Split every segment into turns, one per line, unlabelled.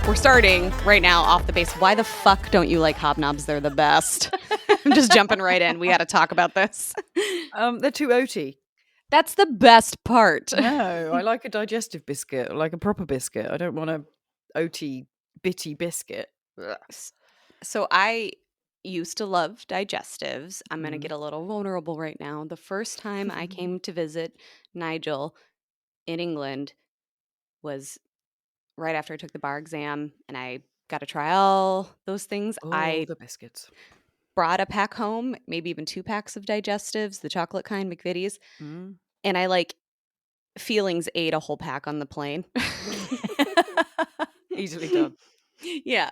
We're starting right now off the base. Why the fuck don't you like hobnobs? They're the best. I'm just jumping right in. We got to talk about this.
They're too oaty.
That's the best part.
No, I like a digestive biscuit, like a proper biscuit. I don't want a oaty, bitty biscuit. Ugh.
So I used to love digestives. I'm going to get a little vulnerable right now. The first time I came to visit Nigel in England was right after I took the bar exam, and I got to try all those things. I
the biscuits.
brought a pack home, maybe even 2 packs of digestives, the chocolate kind, McVitie's, and I like feelings ate a whole pack on the plane.
Easily done.
Yeah.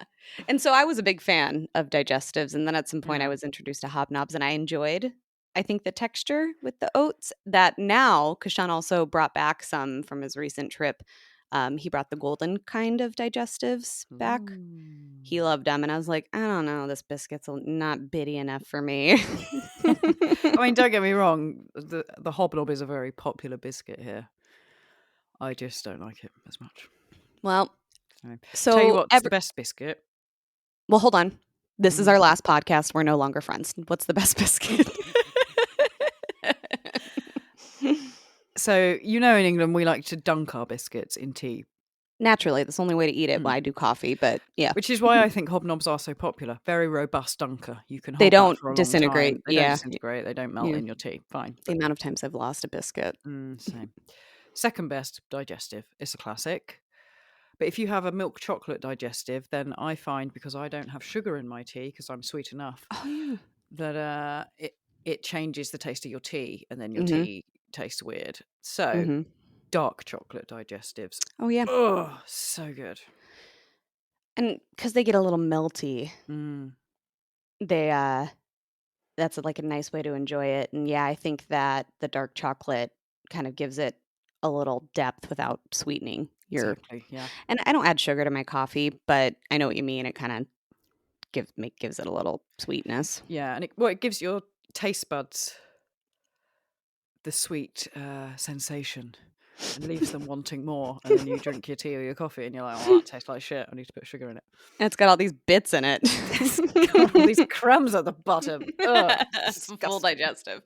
And so I was a big fan of digestives, and then at some point I was introduced to hobnobs, and I enjoyed, I think, the texture with the oats that now, because Sean also brought back some from his recent trip. He brought the golden kind of digestives back. He loved them, and I was like, I don't know, this biscuit's not bitty enough for me.
I mean, don't get me wrong, the hobnob is a very popular biscuit here. I just don't like it as much.
Well, so
tell you what's the best biscuit.
Well, hold on. This is our last podcast. We're no longer friends. What's the best biscuit?
So, in England, we like to dunk our biscuits in tea.
Naturally, that's the only way to eat it. Well, I do coffee, but yeah.
Which is why I think hobnobs are so popular. Very robust dunker. You can hold
They don't
that for a
disintegrate.
long time. They don't disintegrate. They don't melt in your tea. Fine.
The amount of times I've lost a biscuit.
Same. Second best, digestive. It's a classic. But if you have a milk chocolate digestive, then I find, because I don't have sugar in my tea because I'm sweet enough, that it changes the taste of your tea, and then your tea tastes weird. So dark chocolate digestives.
Oh yeah.
Oh, so good.
And because they get a little melty, that's like a nice way to enjoy it. And yeah, I think that the dark chocolate kind of gives it a little depth without sweetening.
Exactly, yeah.
And I don't add sugar to my coffee, but I know what you mean. It kind of gives it a little sweetness.
Yeah, and it gives your taste buds the sweet sensation and leaves them wanting more. And then you drink your tea or your coffee and you're like, oh, that tastes like shit. I need to put sugar in it.
And it's got all these bits in it.
It's got all these crumbs at the bottom.
It's full digestive.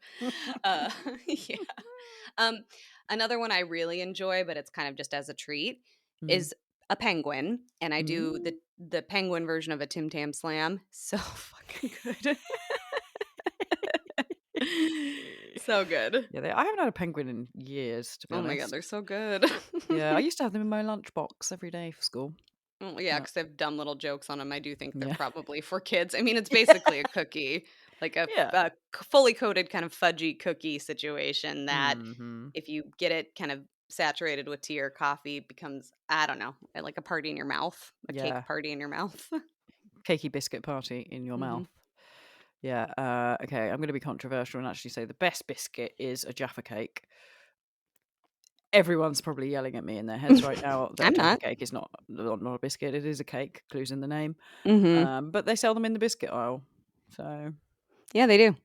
Yeah. Another one I really enjoy, but it's kind of just as a treat, is a penguin. And I do the penguin version of a Tim Tam Slam. So fucking good. So good.
Yeah, I haven't had a penguin in years, to be honest.
Oh my God, they're so good.
Yeah, I used to have them in my lunchbox every day for school.
Well, yeah, because they have dumb little jokes on them. I do think they're probably for kids. I mean, it's basically a cookie, like a fully coated kind of fudgy cookie situation that if you get it kind of saturated with tea or coffee becomes, I don't know, like a party in your mouth, a cake party in your mouth.
Cakey biscuit party in your mouth. Yeah. Okay, I'm going to be controversial and actually say the best biscuit is a Jaffa cake. Everyone's probably yelling at me in their heads right now that
I'm
a Jaffa
not.
cake is not a biscuit. It is a cake. Clues in the name. But they sell them in the biscuit aisle. So
yeah, they do.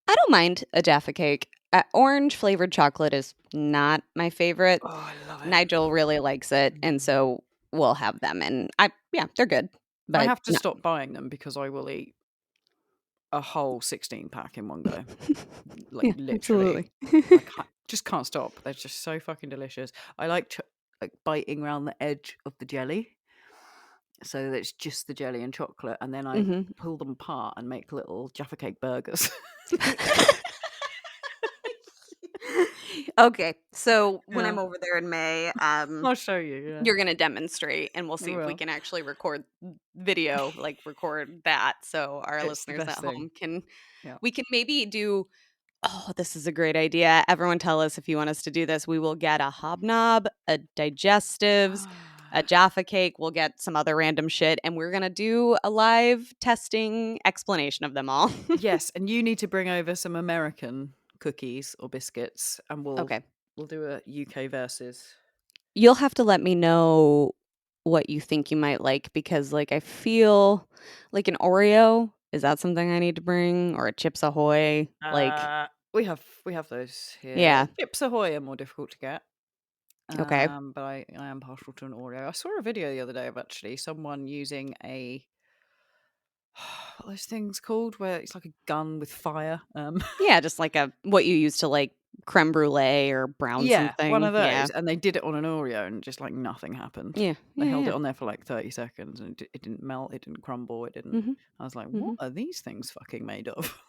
I don't mind a Jaffa cake. Orange flavored chocolate is not my favorite.
Oh, I love it.
Nigel really likes it, and so we'll have them. And they're good. But
I have to stop buying them because I will eat a whole 16 pack in one go. Like literally. I just can't stop. They're just so fucking delicious. I like biting around the edge of the jelly so that it's just the jelly and chocolate, and then I pull them apart and make little Jaffa cake burgers.
Okay, so when I'm over there in May,
I'll show you. Yeah.
You're going to demonstrate, and we'll see if we can actually record video, like record that, so our listeners at home can. Yeah. We can maybe do. Oh, this is a great idea! Everyone, tell us if you want us to do this. We will get a hobnob, a digestives, a Jaffa cake. We'll get some other random shit, and we're gonna do a live testing explanation of them all.
Yes, and you need to bring over some American cookies or biscuits, and we'll do a UK versus.
You'll have to let me know what you think you might like, because, like, I feel like an Oreo, is that something I need to bring? Or a Chips Ahoy? Like,
We have those here.
yeah.
Chips Ahoy are more difficult to get.
Okay.
But I am partial to an Oreo. I saw a video the other day of actually someone using a what are those things called where it's like a gun with fire.
Yeah, just like what you use to, like, crème brûlée or brown
Yeah, one
something.
of
Yeah.
those, and they did it on an Oreo, and just like nothing happened.
Yeah.
They
Yeah,
held
yeah.
it on there for like 30 seconds, and it didn't melt, it didn't crumble, it didn't.
Mhm.
I was like, what
Mhm.
are these things fucking made of?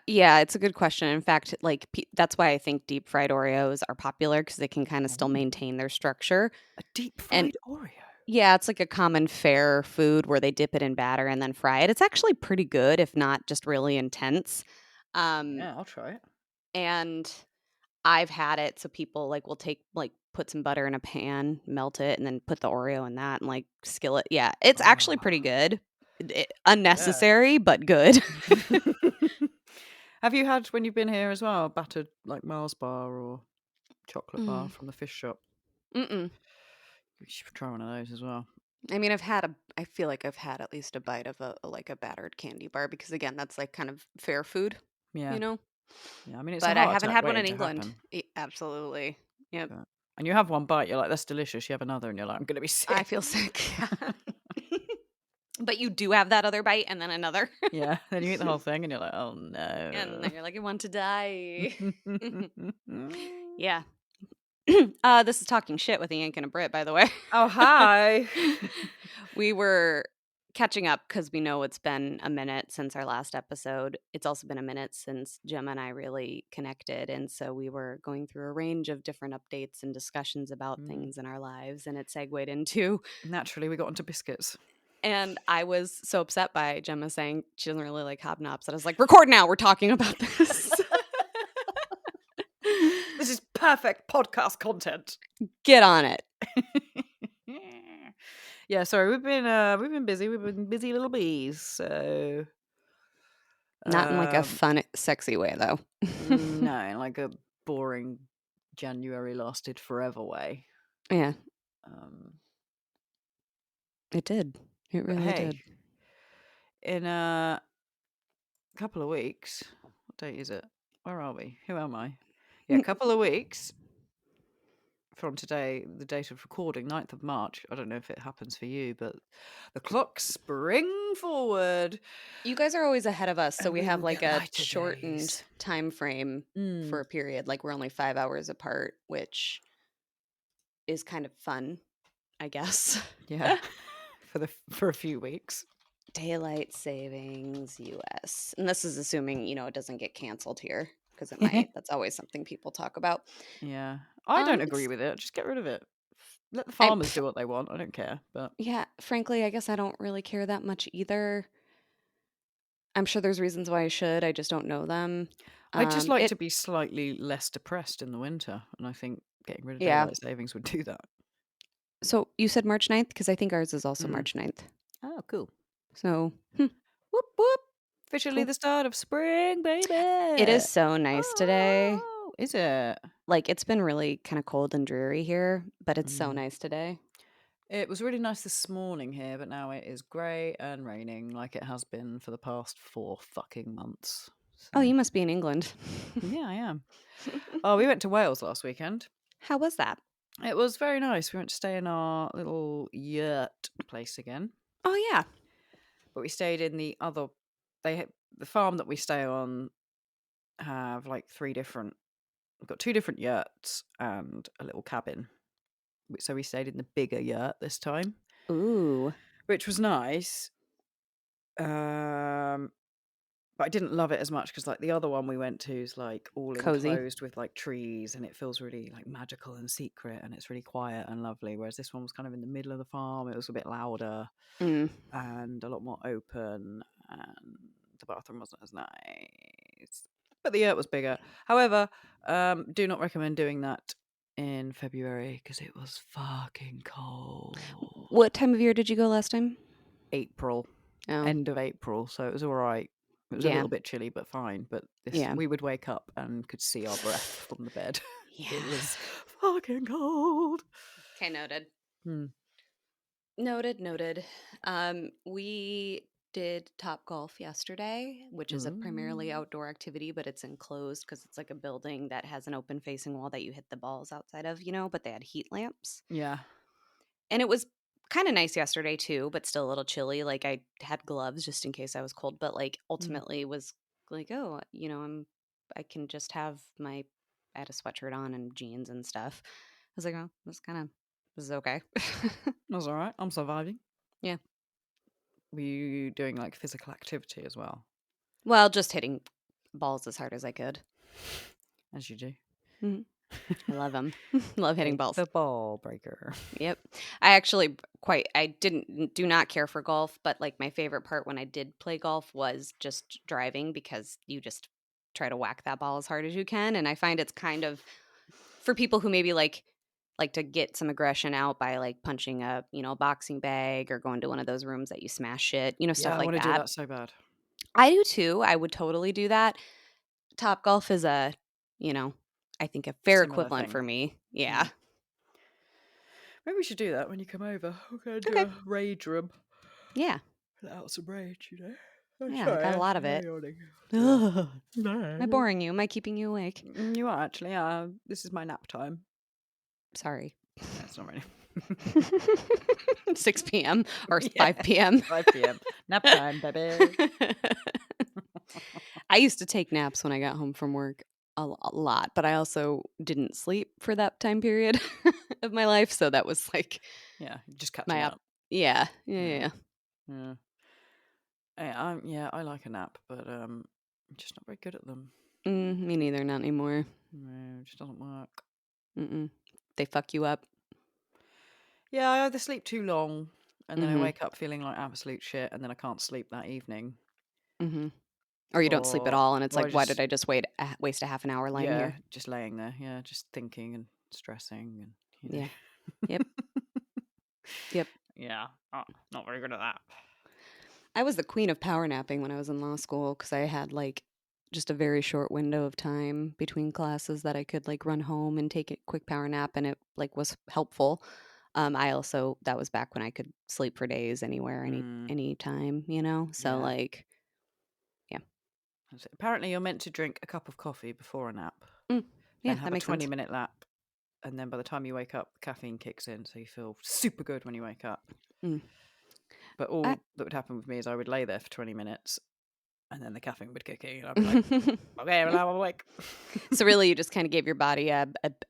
Yeah, it's a good question. In fact, like, that's why I think deep fried Oreos are popular, because they can kinda still
Ooh,
maintain their structure.
a deep
And
fried Oreo.
yeah, it's like a common fare food where they dip it in batter and then fry it. It's actually pretty good, if not just really intense. Um,
Yeah, I'll try it.
and I've had it, so people, like, will put some butter in a pan, melt it, and then put the Oreo in that and, like, skillet. Yeah, it's actually pretty
Oh,
good.
yeah.
Unnecessary, but good.
Have you had, when you've been here as well, a battered like Mars bar or chocolate bar
Mm,
from the fish shop?
mm-mm.
You should try one of those as well.
I mean, I feel like I've had at least a bite of like, a battered candy bar, because, again, that's, like, kind of fair food,
Yeah,
you know?
yeah. I mean, it's a
But I
heart
haven't
attack
had one
waiting
in
to
England.
happen.
Absolutely. Yep.
But, and you have one bite, you're like, that's delicious. You have another, and you're like, I'm gonna be
I
sick.
feel sick. Yeah. But you do have that other bite and then another.
Yeah. Then you eat the whole thing, and you're like, oh
And
no.
then you're like, "I want to die." Yeah. This is Talking Shit with a Yank and a Brit, by the way.
Oh, hi.
We were catching up because we know it's been a minute since our last episode. It's also been a minute since Gemma and I really connected, and so we were going through a range of different updates and discussions about
Mm.
things in our lives, and it segued into.
Naturally, we got onto biscuits.
And I was so upset by Gemma saying she doesn't really like hobnobs that I was like, "Record now, we're talking about this."
This is perfect podcast content.
Get on it.
Yeah, sorry, we've been busy. We've been busy little bees. So
Not in, like, a
um
fun, sexy way, though.
no, in like a boring January lasted forever way.
Yeah,
Um
it did. It
but
really
hey,
did.
in a couple of weeks, what date is it? Where are we? Who am I? Yeah, a couple of weeks from today, the date of recording, 9th of March. I don't know if it happens for you, but the clocks spring forward
You guys are always ahead of us, so
and
we
we
have,
will
like,
get
a
lighter
shortened
days.
time frame for
Mm,
a period, like, we're only 5 hours apart, which is kind of fun, I guess.
yeah, for a few weeks.
Daylight savings, US. And this is assuming, it doesn't get canceled here, because it might. That's always something people talk about.
Yeah, I don't agree
It's
with it. Just get rid of it. Let the
I
farmers do what they want. I don't care. But
Yeah, frankly, I guess I don't really care that much either. I'm sure there's reasons why I should, I just don't know them.
I just like
It
to be slightly less depressed in the winter, and I think getting rid of
Yeah.
daylight savings would do that.
So, you said March 9th, because I think ours is also
Mm.
March 9th.
Oh, cool.
So,
Whoop whoop! Officially
cool.
the start of spring,
It is
baby.
so nice today.
Oh, is it?
Like, it's been really kinda cold and dreary here, but it's so
Mm.
nice today.
It was really nice this morning here, but now it is grey and raining like it has been for the past 4 fucking months.
Oh,
So
you must be in England.
yeah, I am. Oh, we went to Wales last weekend.
How was that?
It was very nice. We went to stay in our little yurt place again,
Oh, yeah.
but we stayed in the other. The farm that we stay on have like 3 different. We've got 2 different yurts and a little cabin. So we stayed in the bigger yurt this time,
Ooh,
which was nice. Um, but I didn't love it as much because like the other one we went to is like all
cozy.
enclosed with like trees, and it feels really like magical and secret, and it's really quiet and lovely. Whereas this one was kind of in the middle of the farm. It was a bit louder
Mm.
and a lot more open, and the bathroom wasn't as nice. But the yurt was bigger. However, do not recommend doing that in February because it was fucking cold.
What time of year did you go last time?
April,
Oh,
end of April, so it was all right. It was a
yeah.
little bit chilly, but fine. But
Yeah.
we would wake up and could see our breath from the bed. It
Yeah.
was fucking cold.
Okay, noted.
Hmm.
Noted. We did Topgolf yesterday, which is a primarily outdoor activity, but it's enclosed because it's like a building that has an open facing wall that you hit the balls outside of, but they had heat lamps.
Yeah.
And it was kind of nice yesterday too, but still a little chilly. Like I had gloves just in case I was cold, but like ultimately was like, oh, I can just have I had a sweatshirt on and jeans and stuff. I was like, oh, this is okay.
That's all right. I'm surviving.
Yeah.
Were you doing like physical activity as well?
Well, just hitting balls as hard as I could.
As you do.
Mm-hmm. I love them. Love hitting balls.
The ball breaker.
Yep. I do not care for golf, but like my favorite part when I did play golf was just driving because you just try to whack that ball as hard as you can. And I find it's kind of for people who maybe like to get some aggression out by like punching a, boxing bag or going to one of those rooms that you smash shit, stuff
I
like
want to
that.
do that so bad.
I do too. I would totally do that. Topgolf is I think a fair
Similar
equivalent
thing.
for me. Yeah.
Maybe we should do that when you come over. We're going to do a rage room.
Yeah.
Let out some rage,
Yeah,
sorry,
I got a lot of it.
No.
Am I boring you? Am I keeping you awake?
You are actually. This is my nap time.
Sorry.
No, it's not really.
6 p.m. or 5 p.m.
5 p.m. Nap time, baby.
I used to take naps when I got home from work a lot, but I also didn't sleep for that time period of my life. So that was like,
just catching up.
Yeah.
I like a nap, but I'm just not very good at them.
Me neither, not anymore.
No, it just doesn't work.
They fuck you up.
Yeah, I either sleep too long and then I wake up feeling like absolute shit and then I can't sleep that evening.
Or you don't sleep at all and it's like, why did I just waste a half an hour lying here?
Just laying there. Yeah, just thinking and stressing and
Yeah. Yep.
Yeah, not very good at that.
I was the queen of power napping when I was in law school because I had like just a very short window of time between classes that I could like run home and take a quick power nap, and it like was helpful. I also that was back when I could sleep for days anywhere, any time, So like, yeah.
Apparently, you're meant to drink a cup of coffee before a nap.
Yeah,
then have
that makes
a 20
sense.
minute nap, and then by the time you wake up, caffeine kicks in, so you feel super good when you wake up. But all that would happen with me is I would lay there for 20 minutes, and then the caffeine would kick in, and I'd be like, okay, well, now I'm awake.
So really, you just kind of gave your body a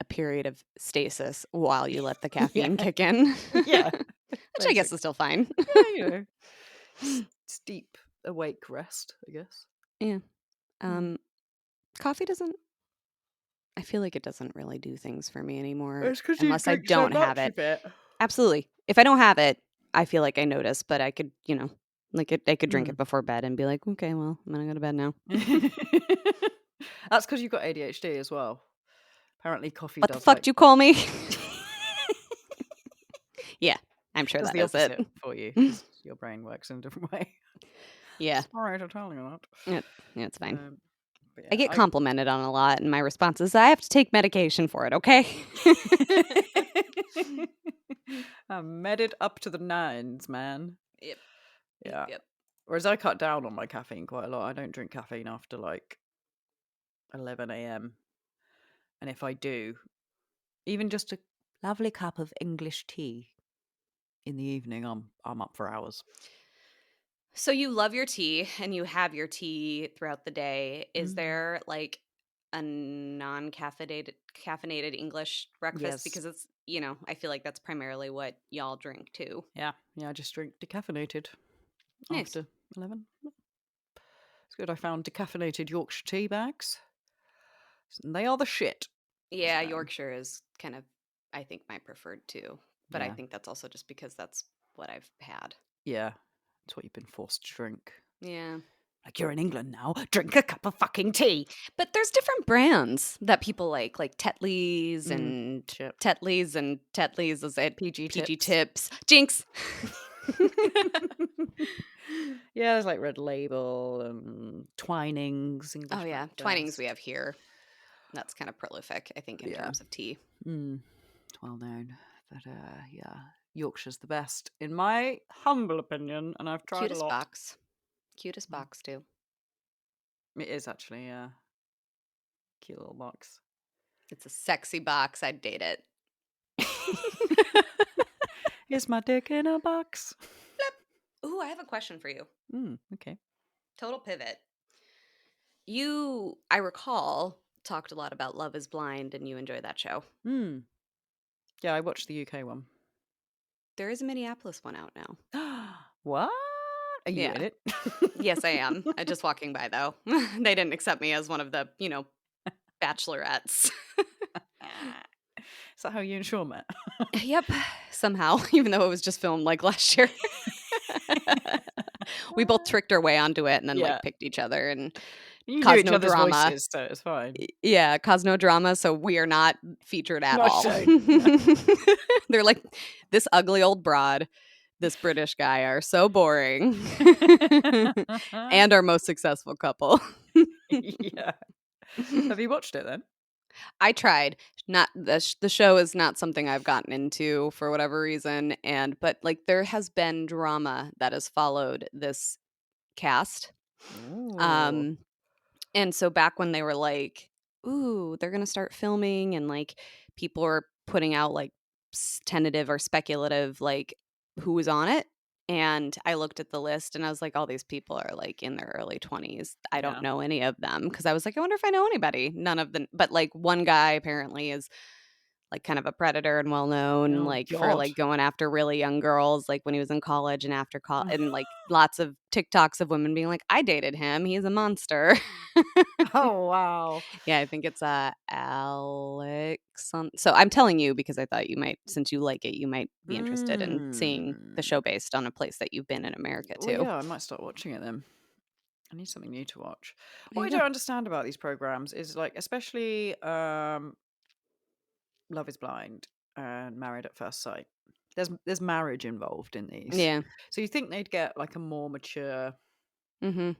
period of stasis while you let the caffeine kick in.
Yeah.
Which I guess is still fine.
Yeah, it's deep awake rest, I guess.
Yeah. Coffee doesn't, I feel like it doesn't really do things for me anymore unless I don't have it. Absolutely. If I don't have it, I feel like I notice, but I could, I could drink it before bed and be like, okay, well, I'm going to go to bed now.
That's because you've got ADHD as well. Apparently coffee
what
does
the fuck do you call me? Yeah, I'm sure that
the
is
opposite
it.
for you because your brain works in a different way.
Yeah.
Sorry to tell you that.
Yeah, it's fine.
Yeah,
I get complimented on a lot, and my response is, I have to take medication for it, okay?
I'm medded up to the nines, man.
Yep.
Yeah.
Yep.
Whereas I cut down on my caffeine quite a lot. I don't drink caffeine after like 11 a.m. And if I do, even just a lovely cup of English tea in the evening, I'm up for hours.
So you love your tea and you have your tea throughout the day. Is there like a caffeinated English breakfast?
Yes.
Because it's, I feel like that's primarily what y'all drink too.
Yeah, I just drink decaffeinated after 11. It's good. I found decaffeinated Yorkshire tea bags. They are the shit.
Yeah, Yorkshire is kind of, I think, my preferred too. But I think that's also just because that's what I've had.
Yeah, it's what you've been forced to drink.
Yeah.
Like, you're in England now, drink a cup of fucking tea.
But there's different brands that people like Tetley's and Tetley's and Tetley's is it
PG
Tips. Jinx.
Yeah, there's like Red Label and Twinings. English breakfast.
Twinings we have here. That's kind of prolific, I think, in terms of tea.
It's well known. But yeah, Yorkshire's the best, in my humble opinion, and I've tried a
Cutest
lot.
box. Cutest
Mm.
box, too.
It is actually, yeah. Cute little box.
It's a sexy box. I'd date it.
Here's my dick in a box.
Ooh, I have a question for you.
Okay.
Total pivot. You, I recall, talked a lot about Love is Blind and you enjoy that show.
Yeah, I watched the UK one.
There is a Minneapolis one out now.
What? Are you
Yeah.
in it?
Yes, I am. Just walking by, though. They didn't accept me as one of the, bachelorettes.
Is that how you and Sean met?
Yep. Somehow, even though it was just filmed like last year. We both tricked our way onto it and then
Yeah.
picked each other and
You knew
caused
each
no
other's
drama.
voices, so it's fine.
Yeah, caused no drama, so we are not featured at
Not
all.
shown.
They're like, this ugly old broad, this British guy are so boring. And our most successful couple.
Yeah. Have you watched it then?
I tried. Not the show is not something I've gotten into for whatever reason, but there has been drama that has followed this cast.
Ooh.
And so back when they were like, "Ooh, they're gonna start filming," and people were putting out tentative or speculative who was on it, and I looked at the list and I was like, "All these people are in their early 20s. I don't
Yeah.
know any of them," because I was like, "I wonder if I know anybody." None of them, but one guy apparently is kind of a predator and well known
Oh
for
God.
going after really young girls when he was in college and after college, and lots of TikToks of women being like, "I dated him. He's a monster."
Oh wow.
Yeah, I think it's Alex. So I'm telling you because I thought you might, since you like it, you might be interested in seeing the show based on a place that you've been in America
Well,
too.
yeah, I might start watching it then. I need something new to watch.
There
What I
you
don't
go.
understand about these programs is especially Love is Blind and Married at First Sight. There's marriage involved in these.
Yeah.
So you think they'd get a more mature
Mm-hmm.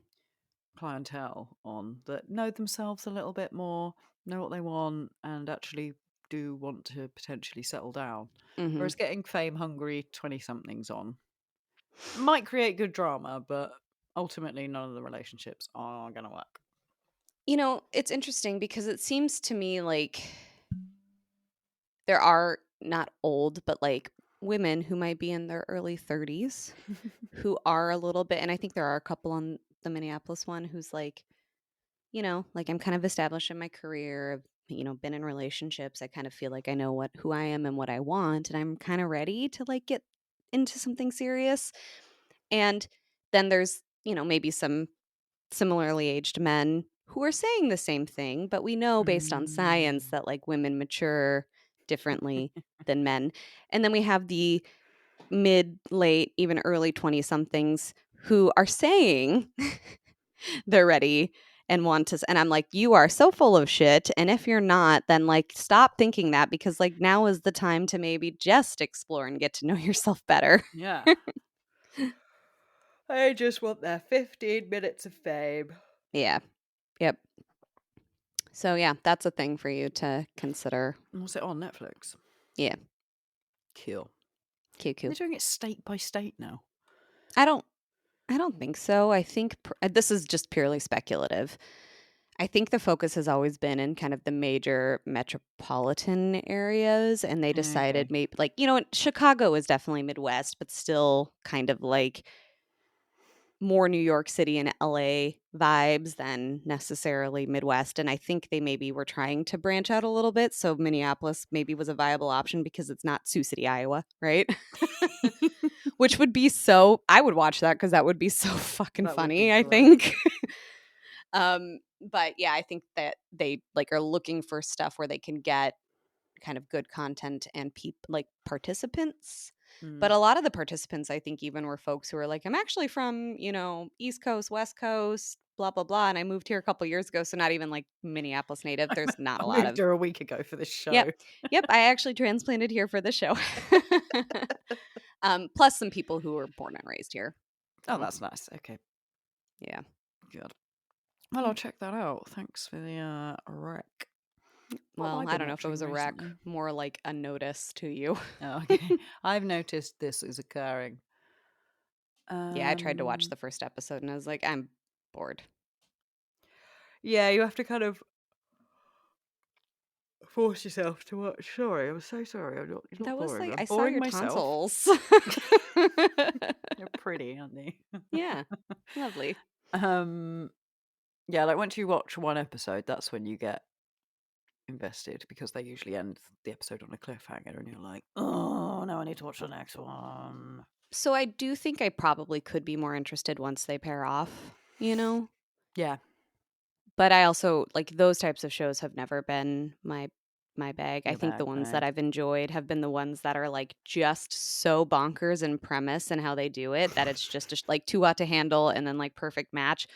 clientele on that know themselves a little bit more, know what they want, and actually do want to potentially settle down.
Mm-hmm.
Whereas getting fame hungry 20 somethings on might create good drama, but ultimately none of the relationships are going to work.
It's interesting because it seems to me like there are not old, but women who might be in their early 30s who are a little bit, and I think there are a couple on the Minneapolis one who's I'm kind of established in my career. I've, been in relationships. I kind of feel like I know who I am and what I want, and I'm kind of ready to get into something serious. And then there's, maybe some similarly aged men who are saying the same thing, but we know based on science
Mm.
that women mature differently than men. And then we have the mid, late, even early 20 somethings who are saying they're ready and want to, and I'm like, you are so full of shit, and if you're not, then stop thinking that, because now is the time to maybe just explore and get to know yourself better.
Yeah. I just want their 15 minutes of fame.
Yeah. Yep. So yeah, that's a thing for you to consider.
What's it on Netflix?
Yeah.
Cool.
Cute.
They're doing it state by state now.
I don't think so. I think this is just purely speculative. I think the focus has always been in kind of the major metropolitan areas, and they decided
Okay.
maybe Chicago is definitely Midwest, but still kind of more New York City and LA vibes than necessarily Midwest. And I think they maybe were trying to branch out a little bit. So Minneapolis maybe was a viable option because it's not Sioux City, Iowa, right? Which would be I would watch that because that would be so fucking
That would be
funny, I
great.
think. But yeah, I think that they are looking for stuff where they can get kind of good content and participants. But
Mm.
a lot of the participants, I think, even were folks who were like, I'm actually from, East Coast, West Coast, blah, blah, blah. And I moved here a couple years ago. So not even Minneapolis native. There's not
I
a lot
moved
of,
here a week ago for this show.
yep. Yep. I actually transplanted here for the show. Plus some people who were born and raised here.
Oh, that's nice. Okay.
Yeah.
Good. Well, I'll check that out. Thanks for the rec.
Well, I don't know if it was a wreck, more like a notice to you.
Oh, okay. I've noticed this is occurring.
Yeah, I tried to watch the first episode and I was like, I'm bored.
Yeah, you have to kind of force yourself to watch. Sorry, I'm so sorry. You're not
That was
boring.
like,
I'm
I saw
boring
your
myself.
tonsils.
They're pretty, aren't they?
Yeah, lovely.
Yeah, like once you watch one episode, that's when you get invested because they usually end the episode on a cliffhanger and you're like, oh, now I need to watch the next one.
So I do think I probably could be more interested once they pair off, you know?
Yeah.
But I also, like, those types of shows have never been my bag. I think the ones that I've enjoyed have been the ones that are, like, just so bonkers in premise and how they do it that it's just, like, too hot to handle and then, like, perfect match.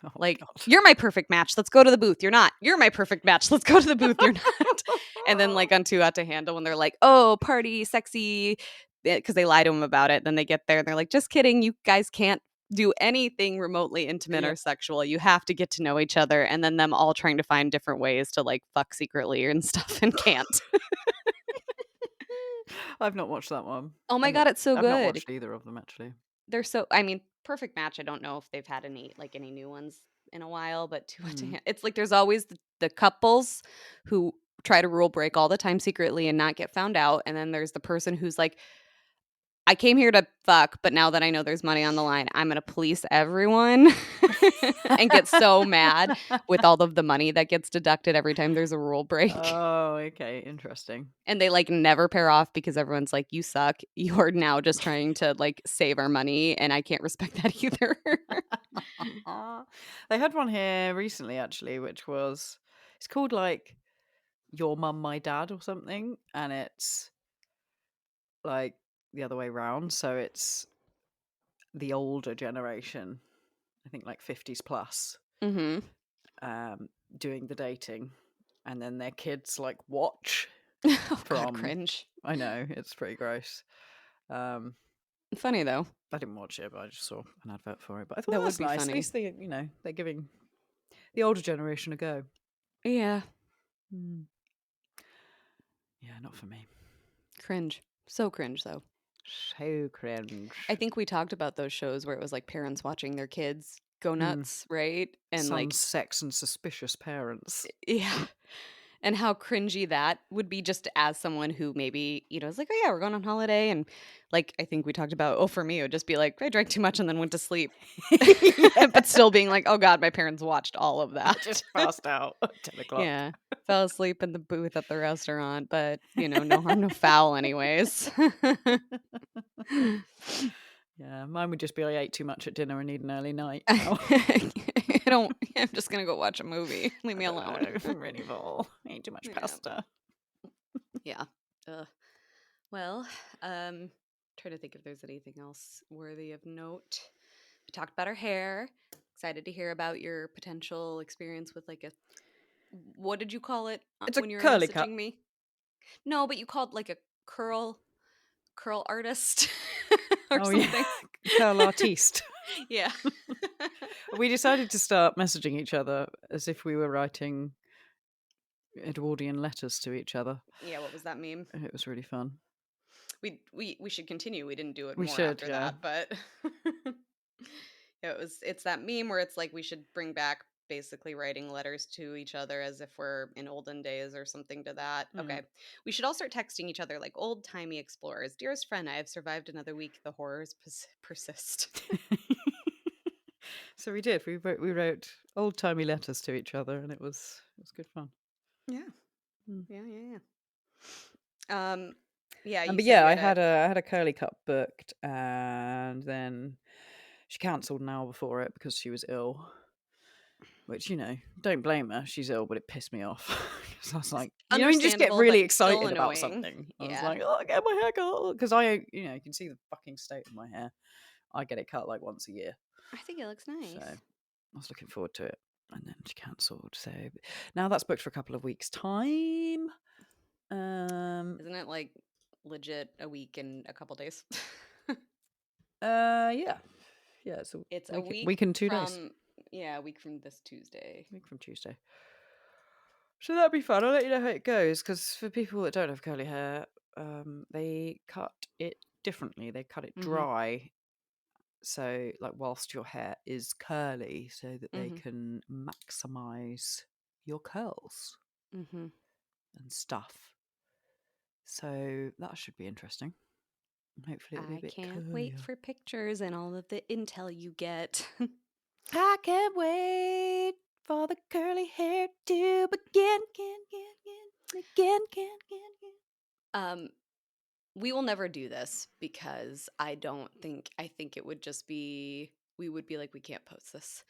Oh,
Like,
God.
you're my perfect match. Let's go to the booth. You're not. You're my perfect match. Let's go to the booth. You're not. And then, like, on Too Hot to Handle, when they're like, oh, party, sexy, because they lie to him about it. Then they get there and they're like, just kidding. You guys can't do anything remotely intimate or sexual. You have to get to know each other. And then them all trying to find different ways to, like, fuck secretly and stuff and can't.
I've not watched that one.
Oh my God, it's so
I've not
good.
watched either of them, actually.
They're so, I mean, Perfect Match, I don't know if they've had any new ones in a while, but Too Hot to Handle, it's like there's always the couples who try to rule break all the time secretly and not get found out, and then there's the person who's like, I came here to fuck, but now that I know there's money on the line, I'm gonna police everyone and get so mad with all of the money that gets deducted every time there's a rule break.
Oh, okay. Interesting.
And they, like, never pair off because everyone's like, you suck. You're now just trying to, like, save our money, and I can't respect that either.
They had one here recently, actually, which was, it's called like Your Mum, My Dad or something. And it's like the other way round. So it's the older generation, I think like 50s plus, doing the dating. And then their kids like watch
Oh,
from.
God, cringe.
I know, it's pretty gross.
Funny, though.
I didn't watch it, but I just saw an advert for it. But I thought
That
that's
would be
nice.
funny.
At least they, they're giving the older generation a go.
Yeah.
Yeah, not for me.
Cringe. So cringe, though.
So cringe.
I think we talked about those shows where it was like parents watching their kids go nuts, right? And
Some
like
sex and suspicious parents.
Yeah. And how cringy that would be just as someone who maybe, is like, oh yeah, we're going on holiday. And like, I think we talked about, for me, it would just be like, I drank too much and then went to sleep. But still being like, oh God, my parents watched all of that.
Just passed out at 10 o'clock.
Yeah. Fell asleep in the booth at the restaurant, but no harm, no foul anyways.
Yeah, mine would just be I ate too much at dinner and need an early night.
I'm just going to go watch a movie. Leave me alone.
I'm really full. I ate too much pasta.
Yeah. Well, trying to think if there's anything else worthy of note. We talked about our hair. Excited to hear about your potential experience with like what did you call it when you were
curly
messaging
cut.
me? No, but you called like a curl artist or something.
Yeah. Curl artiste.
Yeah.
We decided to start messaging each other as if we were writing Edwardian letters to each other.
Yeah, what was that meme?
It was really fun.
We should continue. We didn't do it
We
more
should,
after
yeah.
that, but it's that meme where it's like we should bring back basically writing letters to each other as if we're in olden days or something to that. Okay. We should all start texting each other like old-timey explorers. Dearest friend, I have survived another week. The horrors persist.
So we did. We wrote old-timey letters to each other and it was good fun.
Yeah. Yeah. Yeah,
but yeah, I had a curly cut booked and then she cancelled an hour before it because she was ill. Which, don't blame her. She's ill, but it pissed me off. So I was like, you just get really excited about something. I was like, oh, I get my hair cut. Because you can see the fucking state of my hair. I get it cut like once a year.
I think it looks nice.
So I was looking forward to it. And then she cancelled. So now that's booked for a couple of weeks' time.
Isn't it like legit a week and a couple days?
Yeah. Yeah,
it's a week
and 2 days.
Yeah, a week from this Tuesday.
A week from Tuesday. So that'd be fun. I'll let you know how it goes, because for people that don't have curly hair, they cut it differently. They cut it dry. So, like, whilst your hair is curly, so that they can maximize your curls and stuff. So that should be interesting. Hopefully it'll be a bit curlier.
I can't wait for pictures and all of the intel you get.
I can't wait for the curly hair to begin.
We will never do this because I think it would just be, we would be like, we can't post this.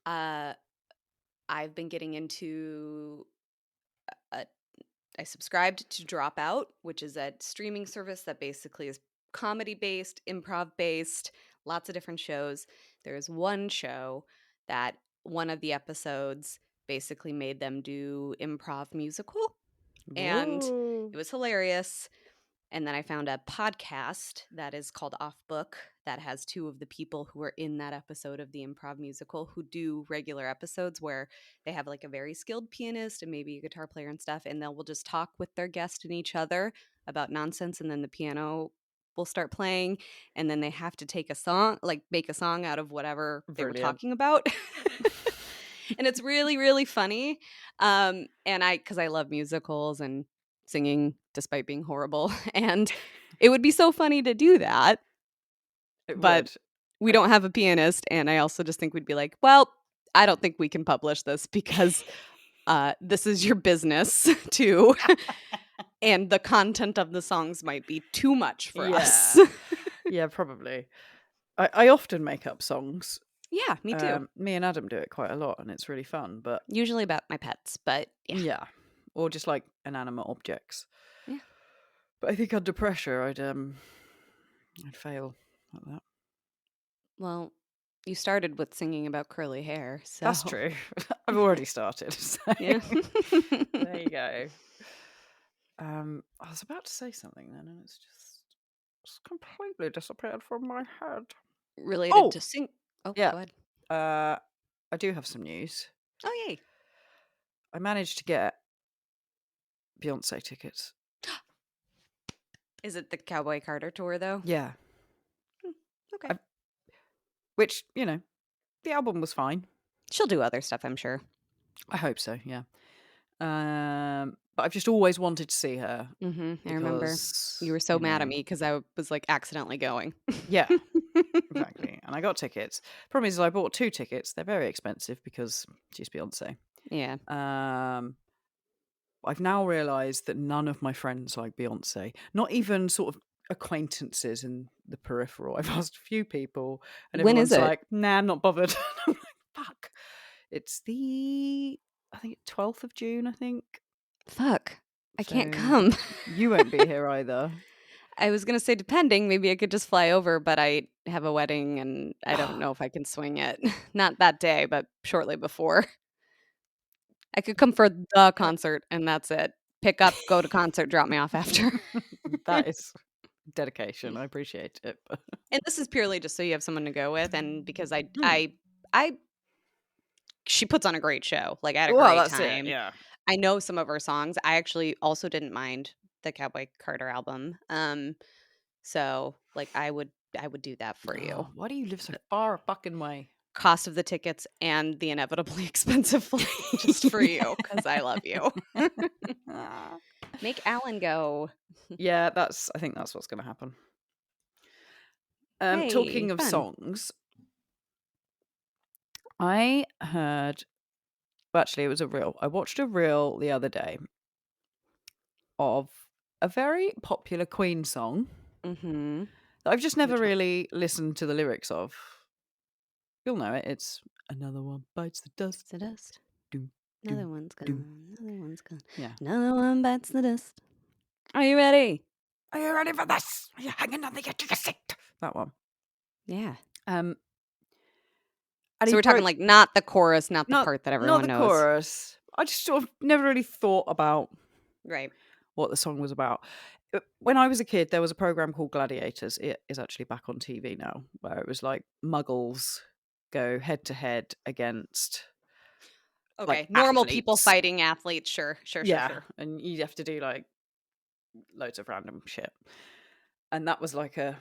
I've been getting into I subscribed to Dropout, which is a streaming service that basically is comedy based, improv based, lots of different shows. There's one show that one of the episodes basically made them do improv musical, and it was hilarious. And then I found a podcast that is called Off Book that has two of the people who are in that episode of the improv musical who do regular episodes where they have like a very skilled pianist and maybe a guitar player and stuff, and they'll just talk with their guest and each other about nonsense, and then the piano will start playing, and then they have to take a song, like make a song out of whatever they were talking about. And it's really, really funny. And because I love musicals and singing despite being horrible, and it would be so funny to do that. But we don't have a pianist, and I also just think we'd be like, well, I don't think we can publish this because this is your business too. And the content of the songs might be too much for us.
Yeah, probably. I often make up songs.
Yeah, me too.
Me and Adam do it quite a lot, and it's really fun. But
usually about my pets, but
yeah, or just like inanimate objects.
Yeah.
But I think under pressure, I'd fail like that.
Well, you started with singing about curly hair, so
that's true. I've already started. So.
Yeah.
There you go. I was about to say something then, and it's completely disappeared from my head.
Related to sing. Oh,
yeah.
Go ahead.
I do have some news.
Oh, yay.
I managed to get Beyonce tickets.
Is it the Cowboy Carter tour, though?
Yeah.
Okay.
Which, the album was fine.
She'll do other stuff, I'm sure.
I hope so, yeah. But I've just always wanted to see her.
I remember. You were so mad at me because I was like accidentally going.
Yeah, exactly. And I got tickets. Problem is I bought 2 tickets. They're very expensive because she's Beyonce.
Yeah.
I've now realised that none of my friends like Beyonce. Not even sort of acquaintances in the peripheral. I've asked a few people, and everyone's like, "Nah, I'm not bothered." I'm like, "Fuck!" It's I think 12th of June. I think.
Fuck! I can't come.
You won't be here either.
I was gonna say, depending, maybe I could just fly over, but I have a wedding, and I don't know if I can swing it. Not that day, but shortly before. I could come for the concert, and that's it. Pick up, go to concert, drop me off after.
That is dedication. I appreciate it.
And this is purely just so you have someone to go with, and because she puts on a great show. Like, I had a great time.
Yeah.
I know some of her songs. I actually also didn't mind the Cowboy Carter album. So like I would do that for you.
Why do you live so far a fucking way?
Cost of the tickets and the inevitably expensive flight just for you, because I love you. Make Alan go.
Yeah, I think that's what's going to happen.
Hey,
talking of
fun.
songs, I heard. Well, actually, it was a reel. I watched a reel the other day of a very popular Queen song that I've just never really listened to the lyrics of. You'll know it. It's Another One Bites the Dust.
The dust.
Doom,
Another one's gone. Another one's gone.
Yeah.
Another one bites the dust. Are you ready?
Are you ready for this? Are you hanging on the edge of your seat? That one.
Yeah.
So
we're talking like not the chorus, not the part that everyone knows.
Not the chorus. I just sort of never really thought about what the song was about. When I was a kid, there was a program called Gladiators. It is actually back on TV now, where it was like Muggles go head to head against
Okay, normal people fighting athletes. Sure.
And you'd have to do like loads of random shit. And that was like a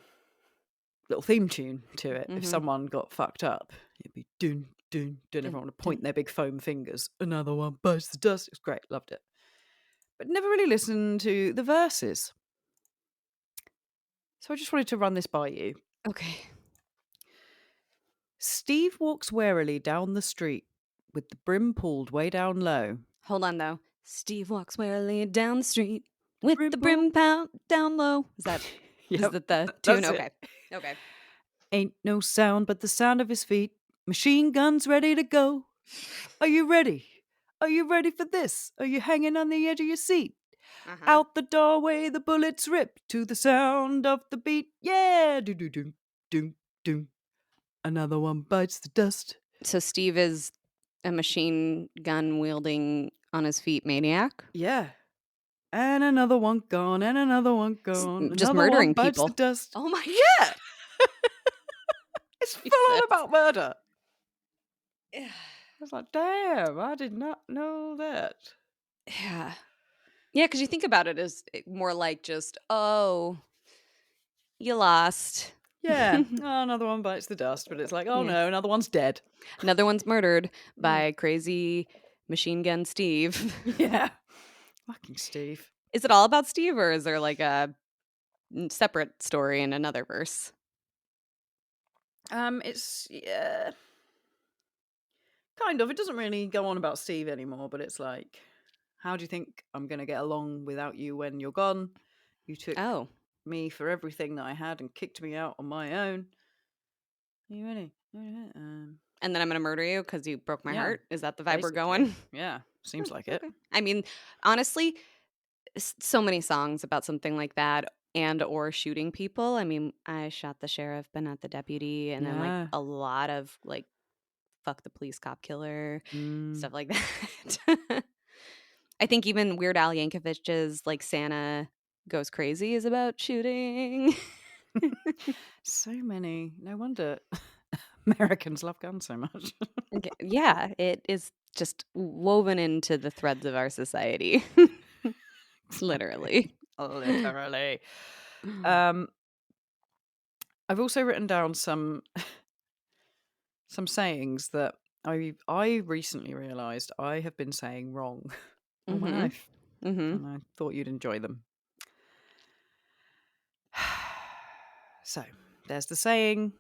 little theme tune to it. If someone got fucked up, it'd be dun dun dun. Everyone would point their big foam fingers. Another one bites the dust. It was great, loved it. But never really listened to the verses. So I just wanted to run this by you.
Okay.
Steve walks warily down the street with the brim pulled way down low.
Hold on, though. Steve walks warily down the street with the brim pulled down low. Is that is that the tune? Okay. Okay.
Ain't no sound but the sound of his feet. Machine guns ready to go. Are you ready? Are you ready for this? Are you hanging on the edge of your seat? Out the doorway the bullets rip to the sound of the beat. Yeah, do do do do do. Another one bites the dust.
So Steve is a machine gun wielding on his feet maniac?
Yeah. And another one gone, and another one gone.
Just
another
murdering
one bites
people.
The dust.
Oh my
Yeah. It's full on about murder. I was like, damn, I did not know that.
Yeah. Yeah, because you think about it as more like just, oh, you lost.
Yeah. Oh, another one bites the dust, but it's like, oh no, another one's dead.
Another one's murdered by crazy machine gun Steve.
Yeah. Fucking Steve.
Is it all about Steve, or is there like a separate story in another verse?
It's kind of. It doesn't really go on about Steve anymore, but it's like, how do you think I'm going to get along without you when you're gone? You took me for everything that I had and kicked me out on my own. Are you ready?
And then I'm going to murder you because you broke my heart? Is that the vibe we're going?
Yeah, seems like it.
I mean, honestly, so many songs about something like that and or shooting people. I mean, I shot the sheriff but not the deputy, and then like a lot of like fuck the police cop killer, stuff like that. I think even Weird Al Yankovic's like Santa Goes Crazy is about shooting.
So many. No wonder Americans love guns so much.
Yeah, it is just woven into the threads of our society. Literally.
Literally. I've also written down some sayings that I recently realised I have been saying wrong all my life. And I thought you'd enjoy them. So, there's the saying,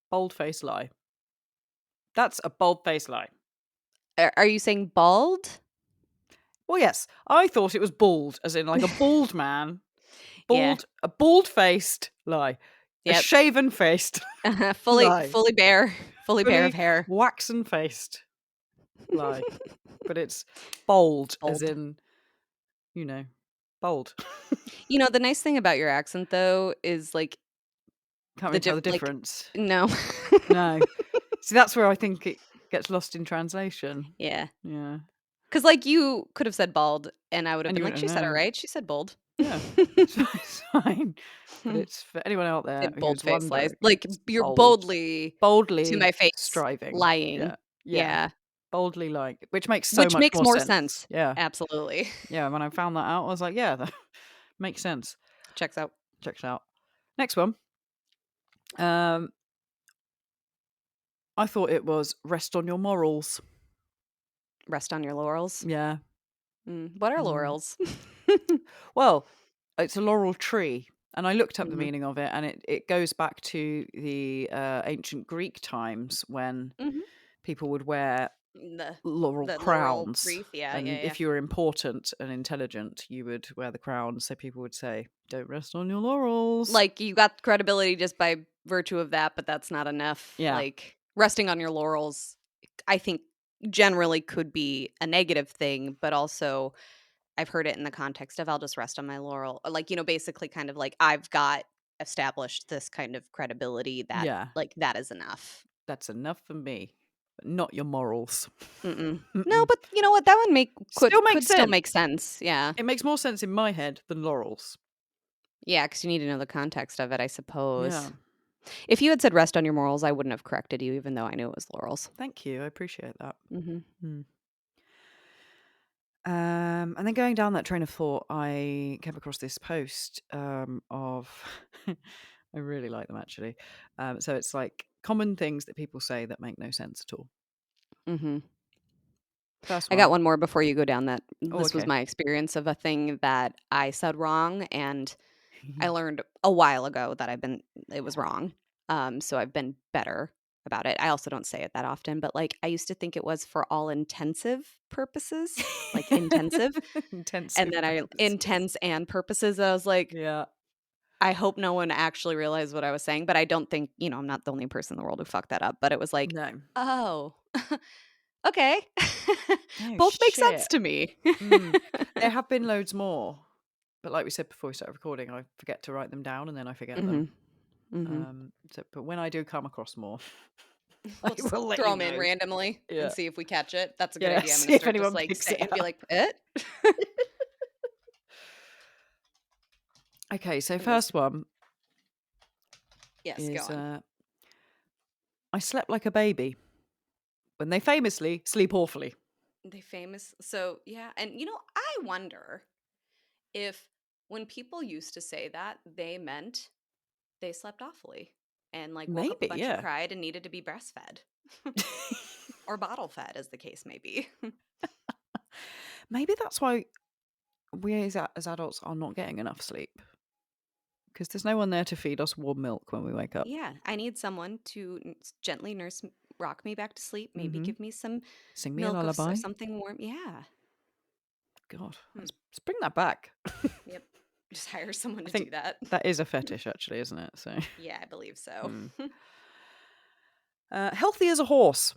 bold-faced lie. That's a bold-faced lie.
Are you saying bald?
Well, yes. I thought it was bald, as in like a bald man.
Bald,
a bald-faced lie. Yep. A shaven-faced lie.
Fully bare of hair.
Waxen-faced lie. But it's bold, as in, you know, bold.
You know, the nice thing about your accent, though, is like...
Can't really tell the difference.
Like, no.
No. See, that's where I think it gets lost in translation.
Yeah.
Yeah.
Because, like, you could have said bald, and I would have been like, she said it right. She said bold.
Yeah. It's fine. But it's for anyone out there
bold face lies.
Like,
you're
bold.
boldly
to
my face
striving.
Lying. Yeah.
Boldly lying. Which makes much more sense. Yeah.
Absolutely.
Yeah, when I found that out, I was like, yeah, that makes sense.
Checks out.
Next one. I thought it was rest on your morals.
Rest on your laurels?
Yeah.
What are laurels?
Well, it's a laurel tree. And I looked up the meaning of it, and it goes back to the ancient Greek times when people would wear the laurel crowns.
Laurel wreath.
If you were important and intelligent, you would wear the crown. So people would say, don't rest on your laurels.
Like, you got credibility just by virtue of that, but that's not enough.
Yeah.
Like, resting on your laurels, I think, generally could be a negative thing, but also I've heard it in the context of I'll just rest on my laurel. Like, you know, basically kind of like I've got established this kind of credibility that like that is enough.
That's enough for me. But not your morals.
No, but you know what? That one could still make sense. Yeah.
It makes more sense in my head than laurels.
Yeah, because you need to know the context of it, I suppose.
Yeah.
If you had said rest on your morals, I wouldn't have corrected you, even though I knew it was laurels.
Thank you. I appreciate that.
Mm-hmm.
And then going down that train of thought, I came across this post of, I really like them actually. So it's like common things that people say that make no sense at all.
Mm-hmm.
First
I got
one.
one more before you go down that.
Oh,
This was
okay.
my experience of a thing that I said wrong, and I learned a while ago that it was wrong. So I've been better about it. I also don't say it that often, but like I used to think it was for all intensive purposes, like intensive. And
Intensive
then
purposes.
intense and purposes. I was like,
Yeah.
I hope no one actually realized what I was saying, but I don't think, I'm not the only person in the world who fucked that up, but it was like,
No.
oh, okay.
Oh,
Both make sense
shit.
to me.
There have been loads more. But like we said before we started recording, I forget to write them down and then I forget them. But when I do come across more, I
We'll just
will let
throw
you
them in
know.
randomly
Yeah.
and see if we catch it. That's a good
Yeah,
idea. I'm going
see
to
if
start just
anyone
like
picks it
saying, be
up.
like, it?
Okay, so first one
Yes, go
is
on.
I slept like a baby when they famously sleep awfully.
So yeah. And I wonder if when people used to say that, they meant they slept awfully and like woke up a
Maybe,
bunch and
yeah.
cried and needed to be breastfed or bottle fed, as the case may be.
Maybe that's why we as adults are not getting enough sleep. Because there's no one there to feed us warm milk when we wake up.
Yeah, I need someone to gently rock me back to sleep. Maybe give me some
Sing me a
milk
lullaby.
or something warm. Yeah.
God, let's bring that back.
Yep. Just hire someone to
I think
do that.
that is a fetish, actually, isn't it? So
Yeah, I believe so.
healthy as a horse.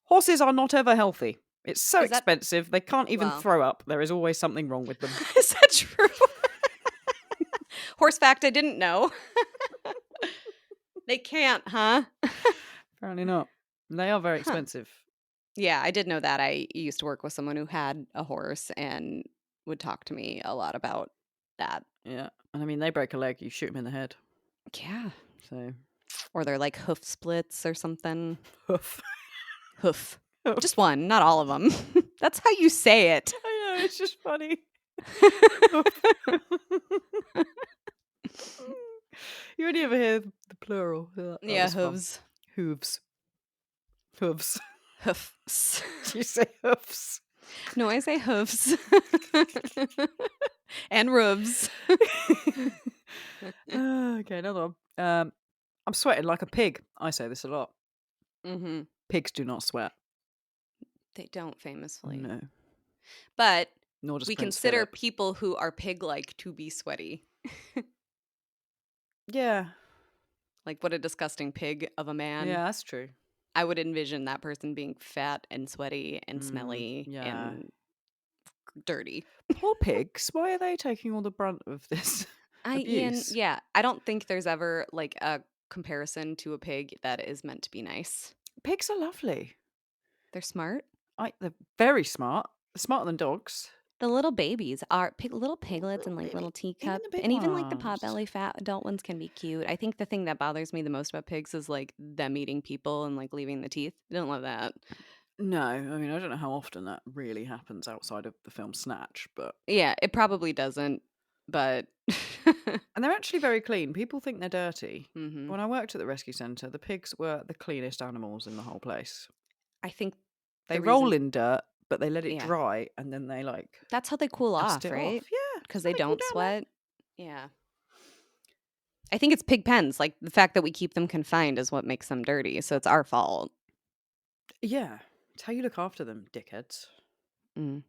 Horses are not ever healthy. It's so
Is that
expensive. They can't even
well?
throw up. There is always something wrong with them.
Is that true? Horse fact I didn't know. They can't, huh?
Apparently not. They are very
Huh.
expensive.
Yeah, I did know that. I used to work with someone who had a horse and would talk to me a lot about that.
Yeah. And I mean, they break a leg, you shoot them in the head.
Yeah.
So.
Or they're like hoof splits or something.
Hoof.
Hoof. Just one, not all of them. That's how you say it.
I know, it's just funny. You only ever hear the plural.
Yeah, hooves.
Hooves. Hooves.
Hoofs.
You say hoofs.
No, I say hoofs. And roofs.
Okay, another one. I'm sweating like a pig. I say this a lot.
Mm-hmm.
Pigs do not sweat.
They don't, famously.
No.
But
Nor does
we
Prince
consider
Philip.
people who are pig-like to be sweaty.
Yeah.
Like, what a disgusting pig of a man.
Yeah, that's true.
I would envision that person being fat and sweaty and smelly and dirty.
Poor pigs. Why are they taking all the brunt of this abuse?
Yeah, I don't think there's ever like a comparison to a pig that is meant to be nice.
Pigs are lovely.
They're smart.
They're very smart. They're smarter than dogs.
The little babies are little piglets and like little teacup, and even like the potbelly fat adult ones can be cute. I think the thing that bothers me the most about pigs is like them eating people and like leaving the teeth. I don't love that.
No, I mean I don't know how often that really happens outside of the film Snatch, but
yeah, it probably doesn't. But
and they're actually very clean. People think they're dirty.
Mm-hmm.
When I worked at the rescue centre, the pigs were the cleanest animals in the whole place.
I think
they roll in dirt, but they let it
Yeah.
dry, and then they like
that's how they cool off,
dust it
right?
off. Yeah,
Because
so
they
cool
don't
down
sweat. Yeah. I think it's pig pens. Like the fact that we keep them confined is what makes them dirty. So it's our fault.
Yeah, it's how you look after them, dickheads.
Mm.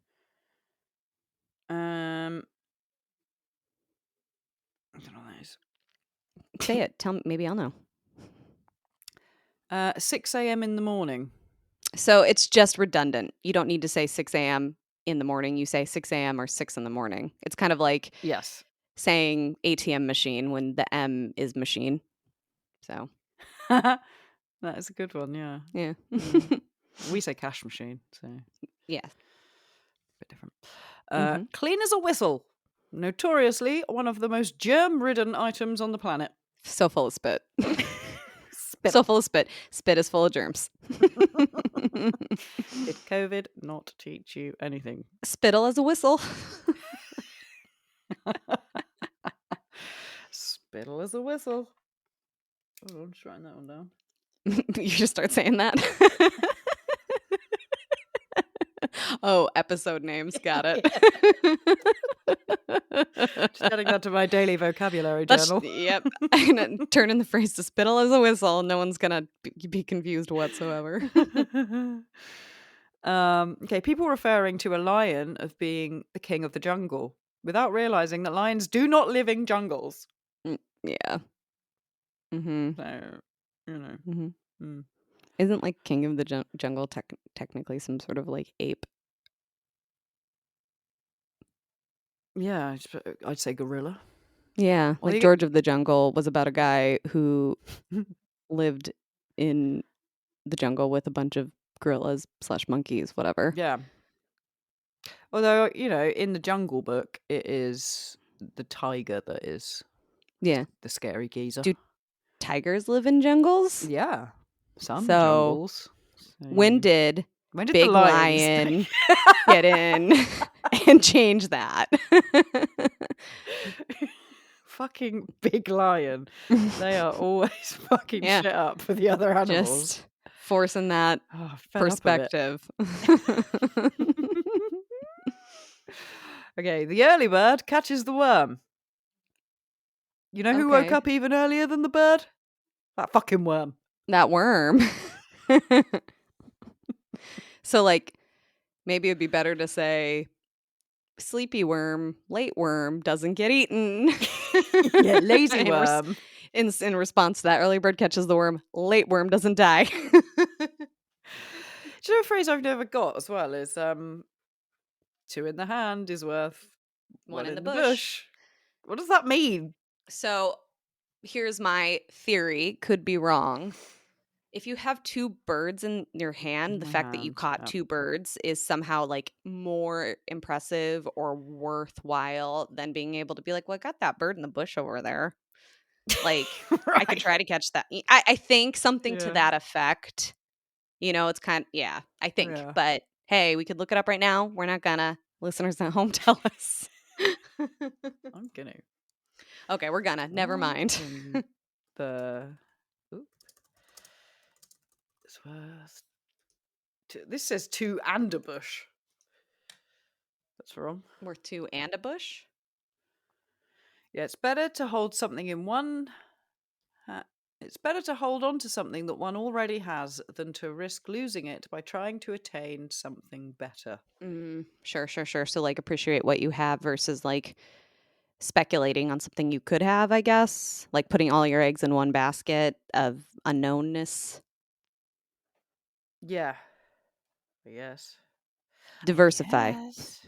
I don't know what that is.
Say it. Tell me. Maybe I'll know.
6 a.m. in the morning.
So it's just redundant. You don't need to say 6 a.m. in the morning. You say 6 a.m. or 6 in the morning. It's kind of like
Yes,
saying ATM machine when the M is machine. So
that is a good one. Yeah.
Yeah.
We say cash machine. So
yeah.
A bit different. Clean as a whistle. Notoriously one of the most germ-ridden items on the planet.
So full of spit.
Spittle.
So full of spit. Spit is full of germs.
Did COVID not teach you anything?
Spittle as a whistle.
Spittle as a whistle. Oh, I'm just writing that one down.
You just start saying that. Oh, episode names. Got it.
Just adding that to my daily vocabulary journal.
Yep. And turning the phrase to spittle as a whistle. No one's going to be confused whatsoever.
Okay, people referring to a lion of being the king of the jungle without realizing that lions do not live in jungles.
Yeah. Mm-hmm.
So, you know.
Mm-hmm. Mm. Isn't like king of the jungle technically some sort of like ape?
Yeah, I'd say gorilla.
Yeah, like George of the Jungle was about a guy who lived in the jungle with a bunch of gorillas / monkeys, whatever.
Yeah. Although, you know, in the Jungle Book, it is the tiger that is the scary geezer.
Do tigers live in jungles?
Yeah. Some jungles. So,
when did Big
the
Lion get in and change that?
Fucking Big Lion. They are always fucking shit up for the other animals.
Just forcing that perspective.
Okay, the early bird catches the worm. You know who woke up even earlier than the bird? That fucking worm.
That worm. So, like, maybe it'd be better to say sleepy worm, late worm doesn't get eaten.
Yeah, lazy worm.
In response to that, early bird catches the worm, late worm doesn't die.
Do you know a phrase I've never got as well is 2 in the hand is worth 1 in the bush. What does that mean?
So here's my theory, could be wrong. If you have 2 birds in your hand, the fact that you caught 2 birds is somehow like more impressive or worthwhile than being able to be like, well, I got that bird in the bush over there. Like, I could try to catch that. I think something to that effect. You know, it's kind of, I think. Yeah. But hey, we could look it up right now. We're not gonna. Listeners at home, tell us.
I'm gonna.
Okay, we're gonna. Never mind.
This says 2 and a bush. That's wrong.
Worth 2 and a bush?
Yeah, it's better to hold something in one. It's better to hold on to something that one already has than to risk losing it by trying to attain something better.
Sure. So, like, appreciate what you have versus, like, speculating on something you could have, I guess. Like, putting all your eggs in one basket of unknownness.
Yeah. Yes.
Diversify.
Yes.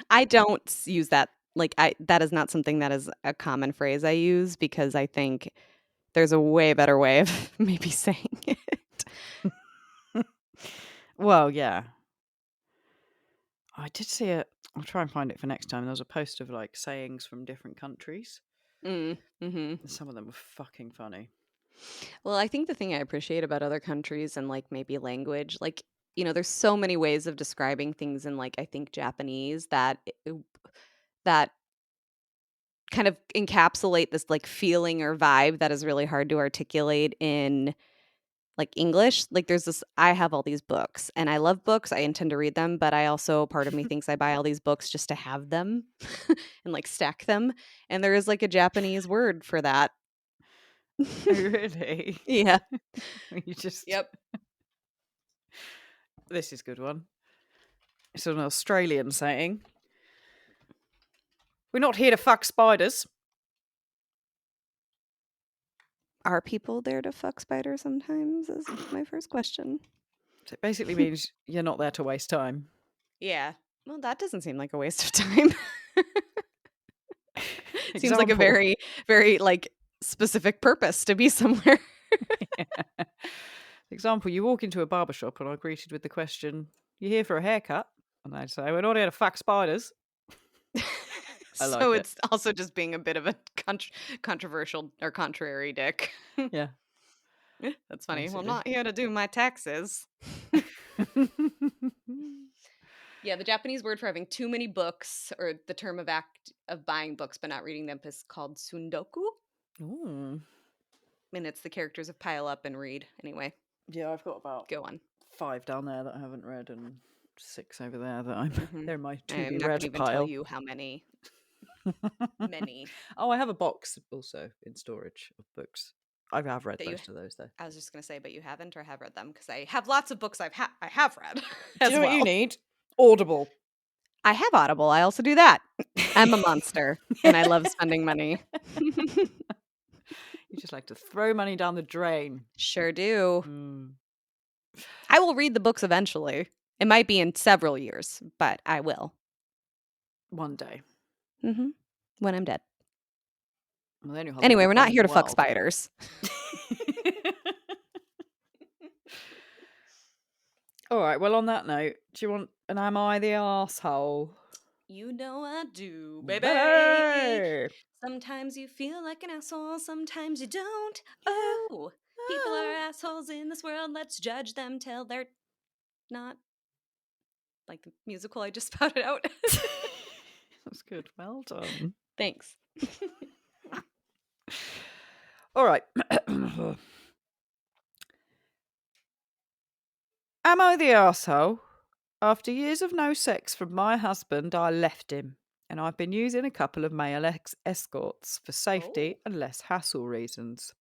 I don't use that. Like, that is not something that is a common phrase I use because I think there's a way better way of maybe saying it.
Well, yeah. I did see it. I'll try and find it for next time. There was a post of like sayings from different countries.
Mm-hmm.
Some of them were fucking funny.
Well, I think the thing I appreciate about other countries and like maybe language, like, you know, there's so many ways of describing things in like, I think Japanese that kind of encapsulate this like feeling or vibe that is really hard to articulate in like English. Like there's this, I have all these books and I love books. I intend to read them, but I also, part of me thinks I buy all these books just to have them and like stack them. And there is like a Japanese word for that.
Really?
Yeah.
You just.
Yep.
This is a good one. It's an Australian saying. We're not here to fuck spiders.
Are people there to fuck spiders sometimes? Is my first question.
So it basically means you're not there to waste time.
Yeah. Well, that doesn't seem like a waste of time. Seems like a very, very like specific purpose to be somewhere.
Yeah. Example, you walk into a barbershop and are greeted with the question, "You here for a haircut?" And I'd say, "We're not here to fuck spiders."
So it's also just being a bit of a controversial or contrary dick.
Yeah.
That's funny. Basically. Well, I'm not here to do my taxes. Yeah, the Japanese word for having too many books, or the term of buying books but not reading them, is called sundoku.
Ooh.
And it's the characters of pile up and read. Anyway.
Yeah, I've got about 5 down there that I haven't read, and 6 over there that they're in my to-be-read pile. I'm not going to even tell
you how many. Many.
Oh, I have a box also in storage of books. I have read most of those, though.
I was just going to say, but you haven't or have read them? Because I have lots of books I have read.
Do you know what you need? Audible.
I have Audible. I also do that. I'm a monster, and I love spending money.
You just like to throw money down the drain.
Sure do. I will read the books eventually. It might be in several years, but I will.
One day.
Mm-hmm. When I'm dead.
Well, then
anyway, we're not here to fuck spiders.
All right, well, on that note, do you want an Am I the Arsehole?
You know I do, baby. Sometimes you feel like an asshole, sometimes you don't. Oh, people are assholes in this world. Let's judge them till they're not. Like the musical I just spouted out.
That's good. Well done.
Thanks.
All right. Am I the arsehole? After years of no sex from my husband, I left him, and I've been using a couple of male escorts for safety and less hassle reasons.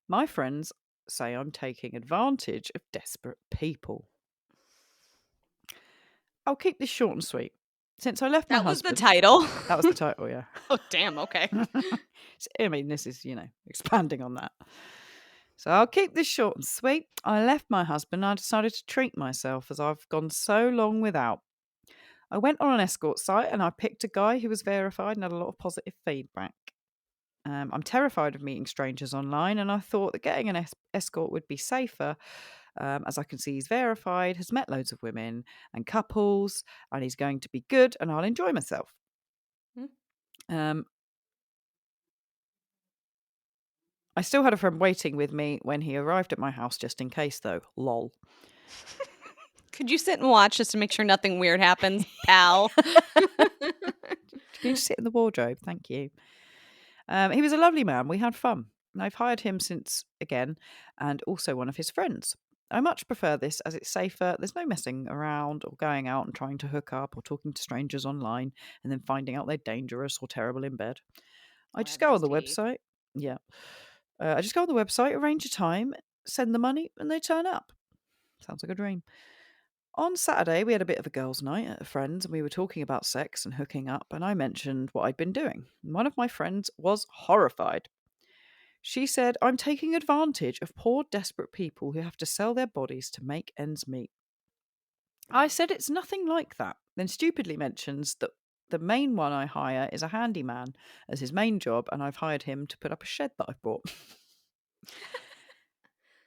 My friends say I'm taking advantage of desperate people. I'll keep this short and sweet. Since I left my husband...
That was the title?
That was the title, yeah.
Oh, damn, okay.
I mean, this is, expanding on that. So I'll keep this short and sweet. I left my husband and I decided to treat myself as I've gone so long without. I went on an escort site and I picked a guy who was verified and had a lot of positive feedback. I'm terrified of meeting strangers online, and I thought that getting an escort would be safer, as I can see he's verified, has met loads of women and couples, and he's going to be good and I'll enjoy myself. I still had a friend waiting with me when he arrived at my house just in case, though. Lol.
Could you sit and watch just to make sure nothing weird happens, pal?
Can you just sit in the wardrobe? Thank you. He was a lovely man. We had fun. I've hired him since, again, and also one of his friends. I much prefer this as it's safer. There's no messing around or going out and trying to hook up or talking to strangers online and then finding out they're dangerous or terrible in bed. I just go on the website. Yeah. I just go on the website, arrange a time, send the money, and they turn up. Sounds like a dream. On Saturday, we had a bit of a girls' night at a friend's, and we were talking about sex and hooking up, and I mentioned what I'd been doing. One of my friends was horrified. She said, I'm taking advantage of poor, desperate people who have to sell their bodies to make ends meet. I said it's nothing like that, then stupidly mentions that the main one I hire is a handyman as his main job, and I've hired him to put up a shed that I've bought.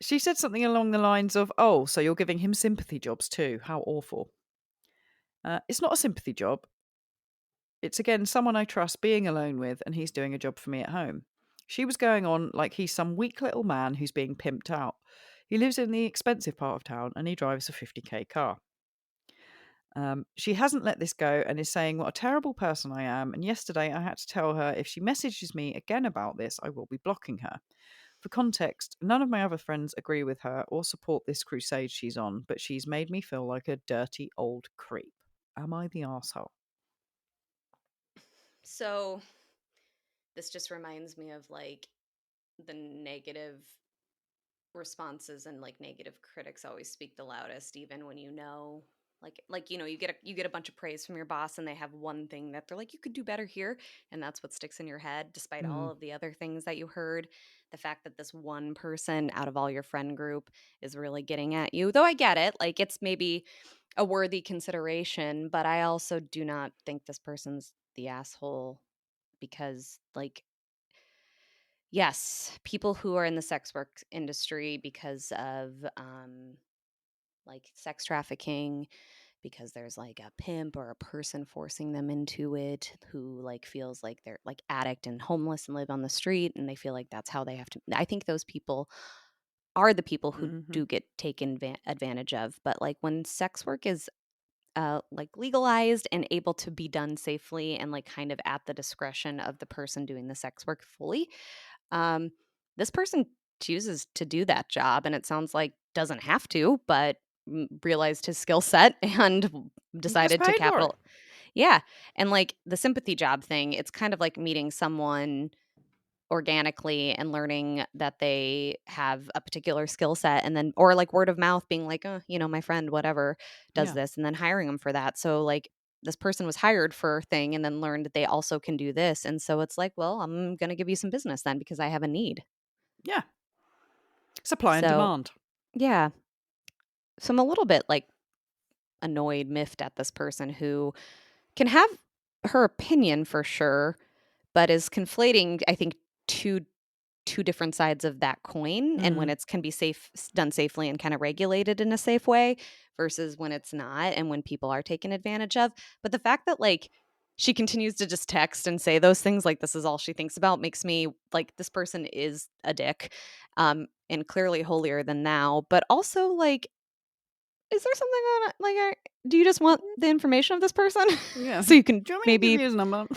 She said something along the lines of, oh, so you're giving him sympathy jobs too. How awful. It's not a sympathy job. It's, again, someone I trust being alone with, and he's doing a job for me at home. She was going on like he's some weak little man who's being pimped out. He lives in the expensive part of town, and he drives a 50k car. She hasn't let this go and is saying what a terrible person I am, and yesterday I had to tell her if she messages me again about this, I will be blocking her. For context, none of my other friends agree with her or support this crusade she's on, but she's made me feel like a dirty old creep. Am I the arsehole?
So, this just reminds me of, like, the negative responses and, like, negative critics always speak the loudest, even when you get a bunch of praise from your boss and they have one thing that they're like, you could do better here, and that's what sticks in your head despite all of the other things that you heard. The fact that this one person out of all your friend group is really getting at you, though I get it, like, it's maybe a worthy consideration, but I also do not think this person's the asshole because, like, yes, people who are in the sex work industry because of like sex trafficking, because there's like a pimp or a person forcing them into it who like feels like they're like addict and homeless and live on the street, and they feel like that's how they have to. I think those people are the people who do get taken advantage of. But like when sex work is like legalized and able to be done safely and like kind of at the discretion of the person doing the sex work fully, um, this person chooses to do that job, and it sounds like doesn't have to, but realized his skill set and
Gets
decided to
paid for it.
capital. Yeah, and like the sympathy job thing, it's kind of like meeting someone organically and learning that they have a particular skill set, and then or like word of mouth being like, oh, my friend whatever does
Yeah.
this, and then hiring them for that. So like this person was hired for a thing and then learned that they also can do this, and so it's like, well, I'm going to give you some business then because I have a need.
Yeah. Supply and
So
demand.
yeah, so I'm a little bit like annoyed, miffed at this person who can have her opinion for sure, but is conflating, I think, two different sides of that coin, and when it's can be done safely and kind of regulated in a safe way versus when it's not and when people are taken advantage of. But the fact that like she continues to just text and say those things like this is all she thinks about makes me like this person is a dick, and clearly holier than thou. But also like, is there something on it? Like, do you just want the information of this person
Yeah.
so you can
Do you want me to give
maybe,
you his number?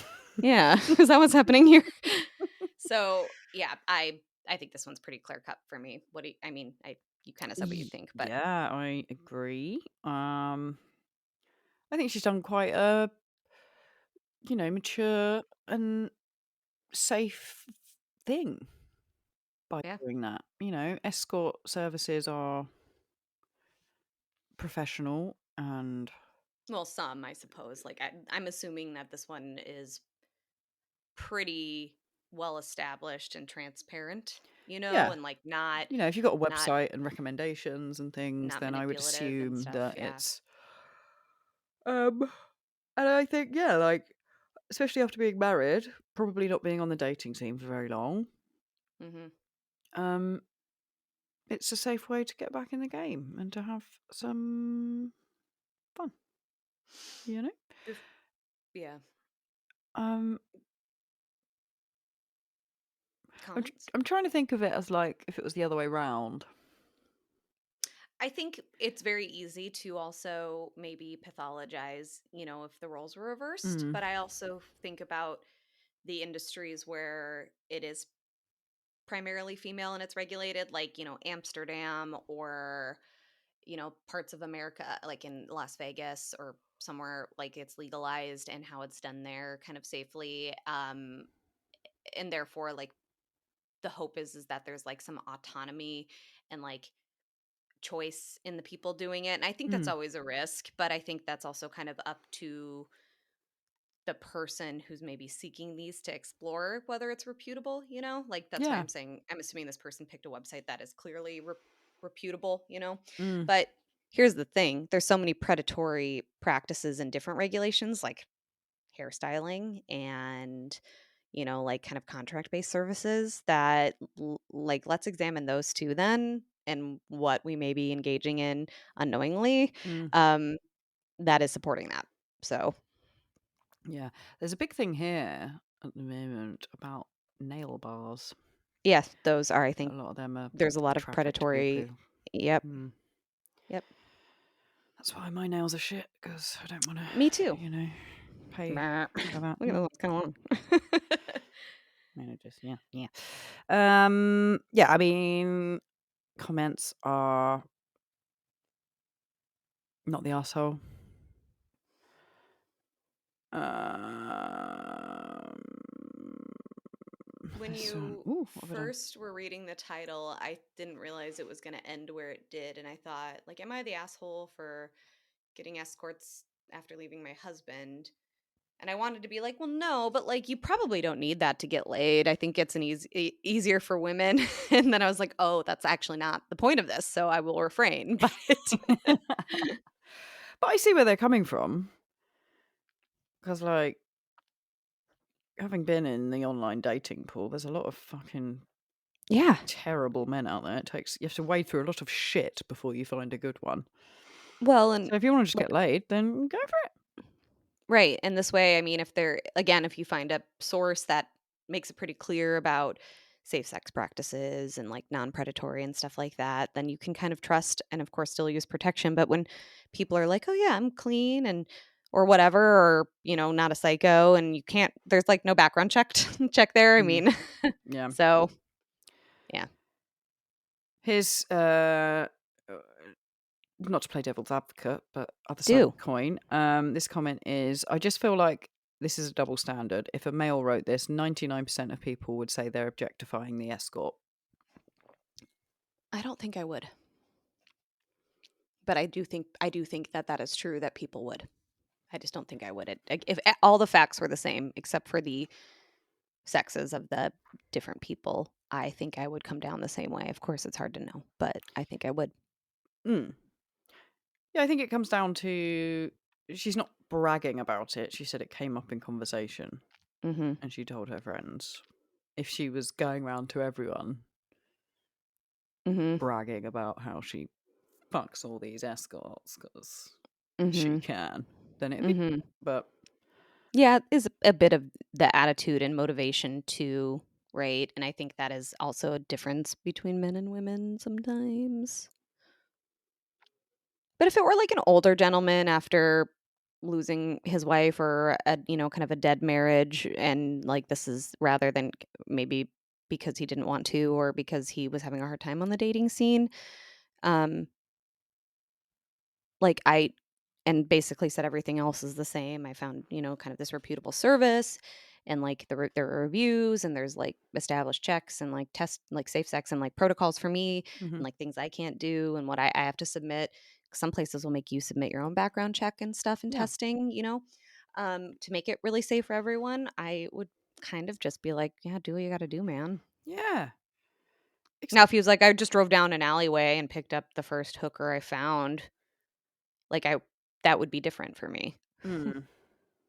yeah, is that what's happening here? So yeah, I think this one's pretty clear cut for me. What do you, I mean? You kind of said what you think, but
Yeah, I agree. I think she's done quite a, mature and safe thing by
yeah.
doing that. Escort services are professional and
Well, some I suppose. Like I'm assuming that this one is pretty well established and transparent,
yeah,
and like not
if you've got a
not
website and recommendations and things,
not
then I would
manipulative and
assume
stuff.
that
Yeah.
it's um and I think, yeah, like especially after being married, probably not being on the dating scene for very long.
Mm-hmm.
Um it's a safe way to get back in the game and to have some fun, you know?
Yeah.
Um,
Comments.
I'm trying to think of it as like if it was the other way round.
I think it's very easy to also maybe pathologize, if the roles were reversed.
Mm,
But I also think about the industries where it is primarily female and it's regulated, like, Amsterdam or, parts of America, like in Las Vegas or somewhere like it's legalized and how it's done there kind of safely. And therefore, like, the hope is that there's like some autonomy and like choice in the people doing it. And I think that's
mm,
always a risk, but I think that's also kind of up to the person who's maybe seeking these to explore whether it's reputable, Like that's why
yeah.
I'm saying I'm assuming this person picked a website that is clearly reputable.
Mm,
But here's the thing, there's so many predatory practices and different regulations like hairstyling and like kind of contract based services that like let's examine those two then and what we may be engaging in unknowingly,
mm,
um that is supporting that. So
yeah. There's a big thing here at the moment about nail bars.
yes, those are, I
A
think
lot of them are
there's a lot of
trafficked people.
predatory. Yep.
Mm.
Yep.
That's why my nails are shit because I don't want to,
Me too.
pay
Look
for that.
at what's going on.
Just yeah, yeah. Yeah. I mean, comments are not the asshole. Um,
When you
ooh, what have I done?
first were reading the title, I didn't realize it was going to end where it did. And I thought, like, am I the asshole for getting escorts after leaving my husband? And I wanted to be like, well, no, but like, you probably don't need that to get laid. I think it's easier for women. And then I was like, oh, that's actually not the point of this. So I will refrain. But
But I see where they're coming from because, like, having been in the online dating pool, there's a lot of fucking
yeah.
terrible men out there. You have to wade through a lot of shit before you find a good one.
Well, and
So if you wanna just
like
get laid, then go for it.
right, and this way, I mean, if you find a source that makes it pretty clear about safe sex practices and, like, non-predatory and stuff like that, then you can kind of trust and, of course, still use protection, but when people are like, "Oh, yeah, I'm clean," and or whatever, or, not a psycho, and you can't there's, like, no background check there, I
Mm,
mean,
yeah.
so, yeah.
Here's, not to play devil's advocate, but other side of
Do.
the coin. This comment is, I just feel like this is a double standard. If a male wrote this, 99% of people would say they're objectifying the escort.
I don't think I would, but I do think that that is true that people would. I just don't think I would. If all the facts were the same except for the sexes of the different people, I think I would come down the same way. Of course, it's hard to know, but I think I would.
Mm. Yeah, I think it comes down to she's not bragging about it. She said it came up in conversation
Mhm.
and she told her friends. If she was going round to everyone
Mhm.
bragging about how she fucks all these escorts because she
Mhm.
can, then it'd be.
Mhm.
But
Yeah, it is a bit of the attitude and motivation too, right? And I think that is also a difference between men and women sometimes. But if it were like an older gentleman after losing his wife or kind of a dead marriage, and like this is rather than maybe because he didn't want to or because he was having a hard time on the dating scene, um like I and basically said everything else is the same. I found, kind of this reputable service and like there are reviews and there's like established checks and like test like safe sex and like protocols for me and
mhm,
like things I can't do and what I have to submit. Some places will make you submit your own background check and stuff and
yeah,
testing, to make it really safe for everyone. I would kind of just be like, yeah, do what you got to do, man.
yeah,
Now, if he was like, I just drove down an alleyway and picked up the first hooker I found, like that would be different for me.
mm,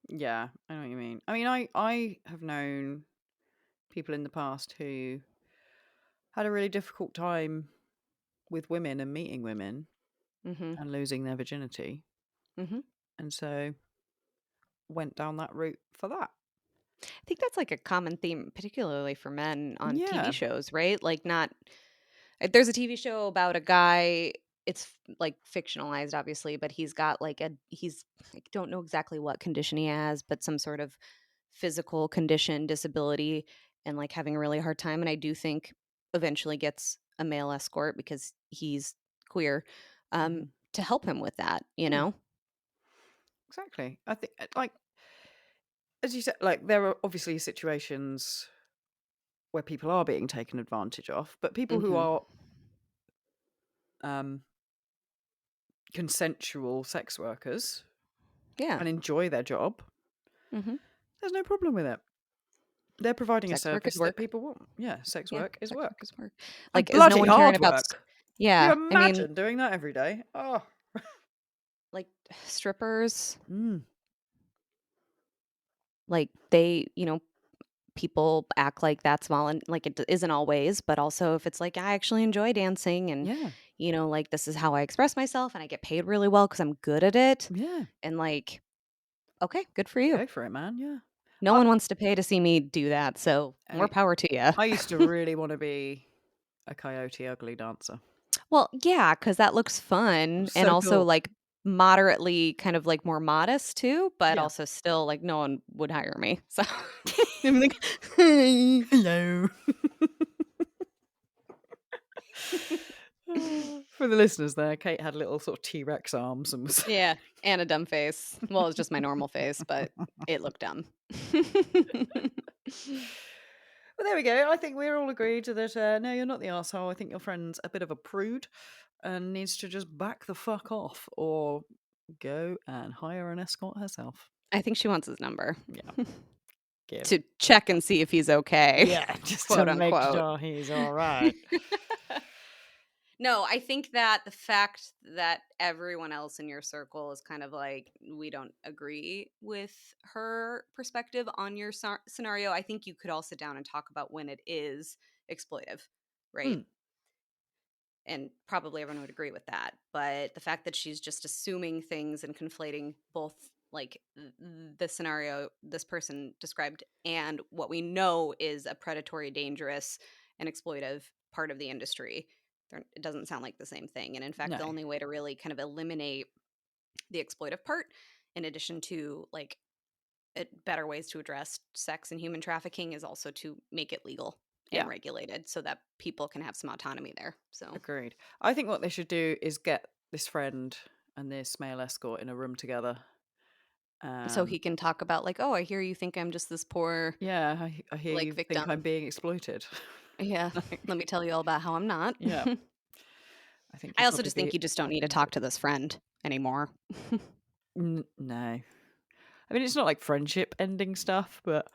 yeah. I know what you mean. I mean, I have known people in the past who had a really difficult time with women and meeting women
Mhm.
and losing their virginity,
Mhm.
and so went down that route for that.
I think that's like a common theme, particularly for men on TV
Yeah.
shows, right? Like, not there's a TV show about a guy. It's like fictionalized, obviously, but I don't know exactly what condition he has, but some sort of physical condition, disability, and like having a really hard time. And I do think eventually gets a male escort because he's queer,
Mhm.
to help him with that, you
Mm,
know?
exactly. I think, like as you said, like there are obviously situations where people are being taken advantage of, but people who
Mhm.
are um, consensual sex workers
Yeah.
and enjoy their job,
Mhm.
there's no problem with it. They're providing a
Sex work is
service that
work.
people want. Yeah, sex
Yeah,
work is
sex work
work.
is work.
And
Like, is no
bloody
one caring
hard
about
work. Can you
yeah, I mean,
imagine doing that every day? Oh.
like, strippers,
Mm,
like, people act like that's like, it isn't always, but also if it's like, "I actually enjoy dancing and,
yeah,
like, this is how I express myself and I get paid really well because 'cause I'm good at it,"
yeah.
and, like, okay, good for you.
Go for it, man. Yeah.
No
I,
one wants to pay to see me do that, so more
any,
power to
I
you.
used to really want to be a coyote ugly dancer.
Well, yeah, because that looks
It
fun
was
and
so
also,
cool.
like, moderately kind of, like, more modest too, but
Yeah.
also still, like, no one would hire me, so I'm like, "Hi."
Hello. For the listeners there, Kate had little sort of T-Rex arms and was
Yeah, and a dumb face. Well, it's just my normal face, but it looked dumb.
Well, there we go. I think we're all agreed that no, you're not the arsehole. I think your friend's a bit of a prude and needs to just back the fuck off or go and hire an escort herself.
I think she wants his number
Yeah, give
to
it.
check and see if he's okay,
Yeah, just to
quote,
make
unquote.
sure he's all right.
No, I think that the fact that everyone else in your circle is kind of like, we don't agree with her perspective on your scenario. I think you could all sit down and talk about when it is exploitive, right?
Mm,
and probably everyone would agree with that. But the fact that she's just assuming things and conflating both like the scenario this person described and what we know is a predatory, dangerous, and exploitive part of the industry, it doesn't sound like the same thing. And in fact, the only way to really kind of eliminate the exploitive part, in addition to like better ways to address sex and human trafficking, is also to make it legal and regulated so that people can have some autonomy there. So
agreed. I think what they should do is get this friend and this male escort in a room together.
So he can talk about like, oh, I hear you think I'm just this poor,
I hear
like,
you
victim.
think I'm being exploited.
Yeah, let me tell you all about how I'm not.
Yeah. I think
I also just think you just don't need to talk to this friend anymore.
No. I mean, it's not like friendship ending stuff, but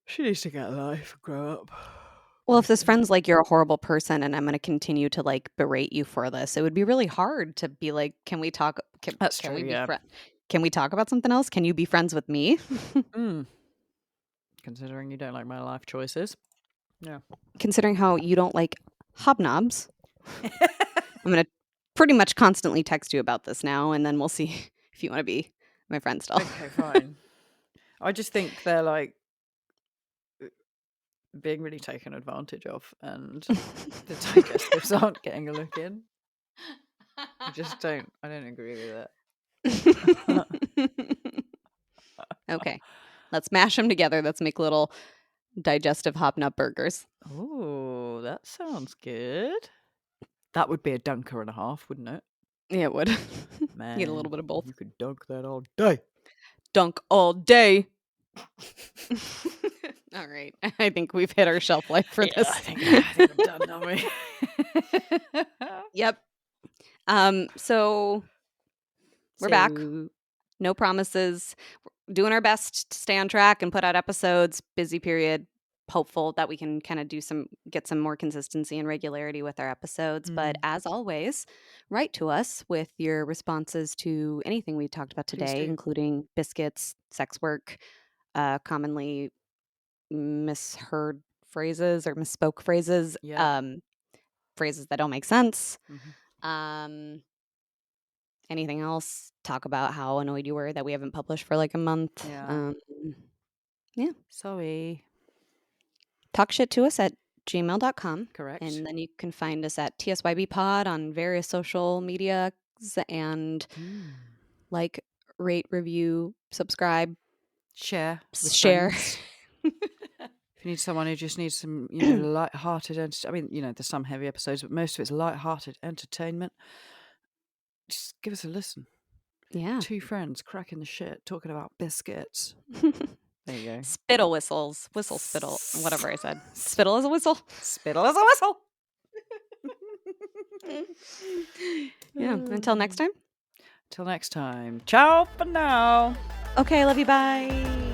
she needs to get a life and grow up.
Well, if this friend's like, you're a horrible person and I'm going to continue to like berate you for this, it would be really hard to be like, can we talk?
That's
can
true,
we be
yeah.
Can we talk about something else? Can you be friends with me?
Considering you don't like my life choices. Yeah.
Considering how you don't like hobnobs, I'm going to pretty much constantly text you about this now, and then we'll see if you want to be my friend still.
Okay, fine. I just think they're like being really taken advantage of, and the digestives aren't getting a look in. I don't agree with
it. Okay, let's mash them together. Let's make little digestive hobnob burgers.
Oh, that sounds good. That would be a dunker and a half, wouldn't it?
Yeah, it would.
Man,
Get a little bit of both.
You could dunk that all day.
Dunk all day. All right. I think we've hit our shelf life for this.
I think we're done, aren't we?
Yep. So we're back. No promises. We're doing our best to stay on track and put out episodes. Busy period. Hopeful that we can kind of get some more consistency and regularity with our episodes. But as always, write to us with your responses to anything we talked about today, including biscuits, sex work, commonly misheard phrases or misspoke phrases, phrases that don't make sense. Anything else? Talk about how annoyed you were that we haven't published for like a month. Yeah.
Sorry.
TalkShitToUs at gmail.com.
Correct.
And then you can find us at TSYB Pod on various social medias and like, rate, review, subscribe,
share.
If
you need someone who just needs some, light-hearted entertainment. I mean, there's some heavy episodes, but most of it's light-hearted entertainment. Just give us a listen.
Yeah.
2 friends cracking the shit, talking about biscuits. There you go.
Spittle whistles. Whistle spittle. Whatever I said. Spittle is a whistle.
Spittle is a whistle.
Yeah. Until next time.
Till next time. Ciao for now.
Okay. Love you. Bye.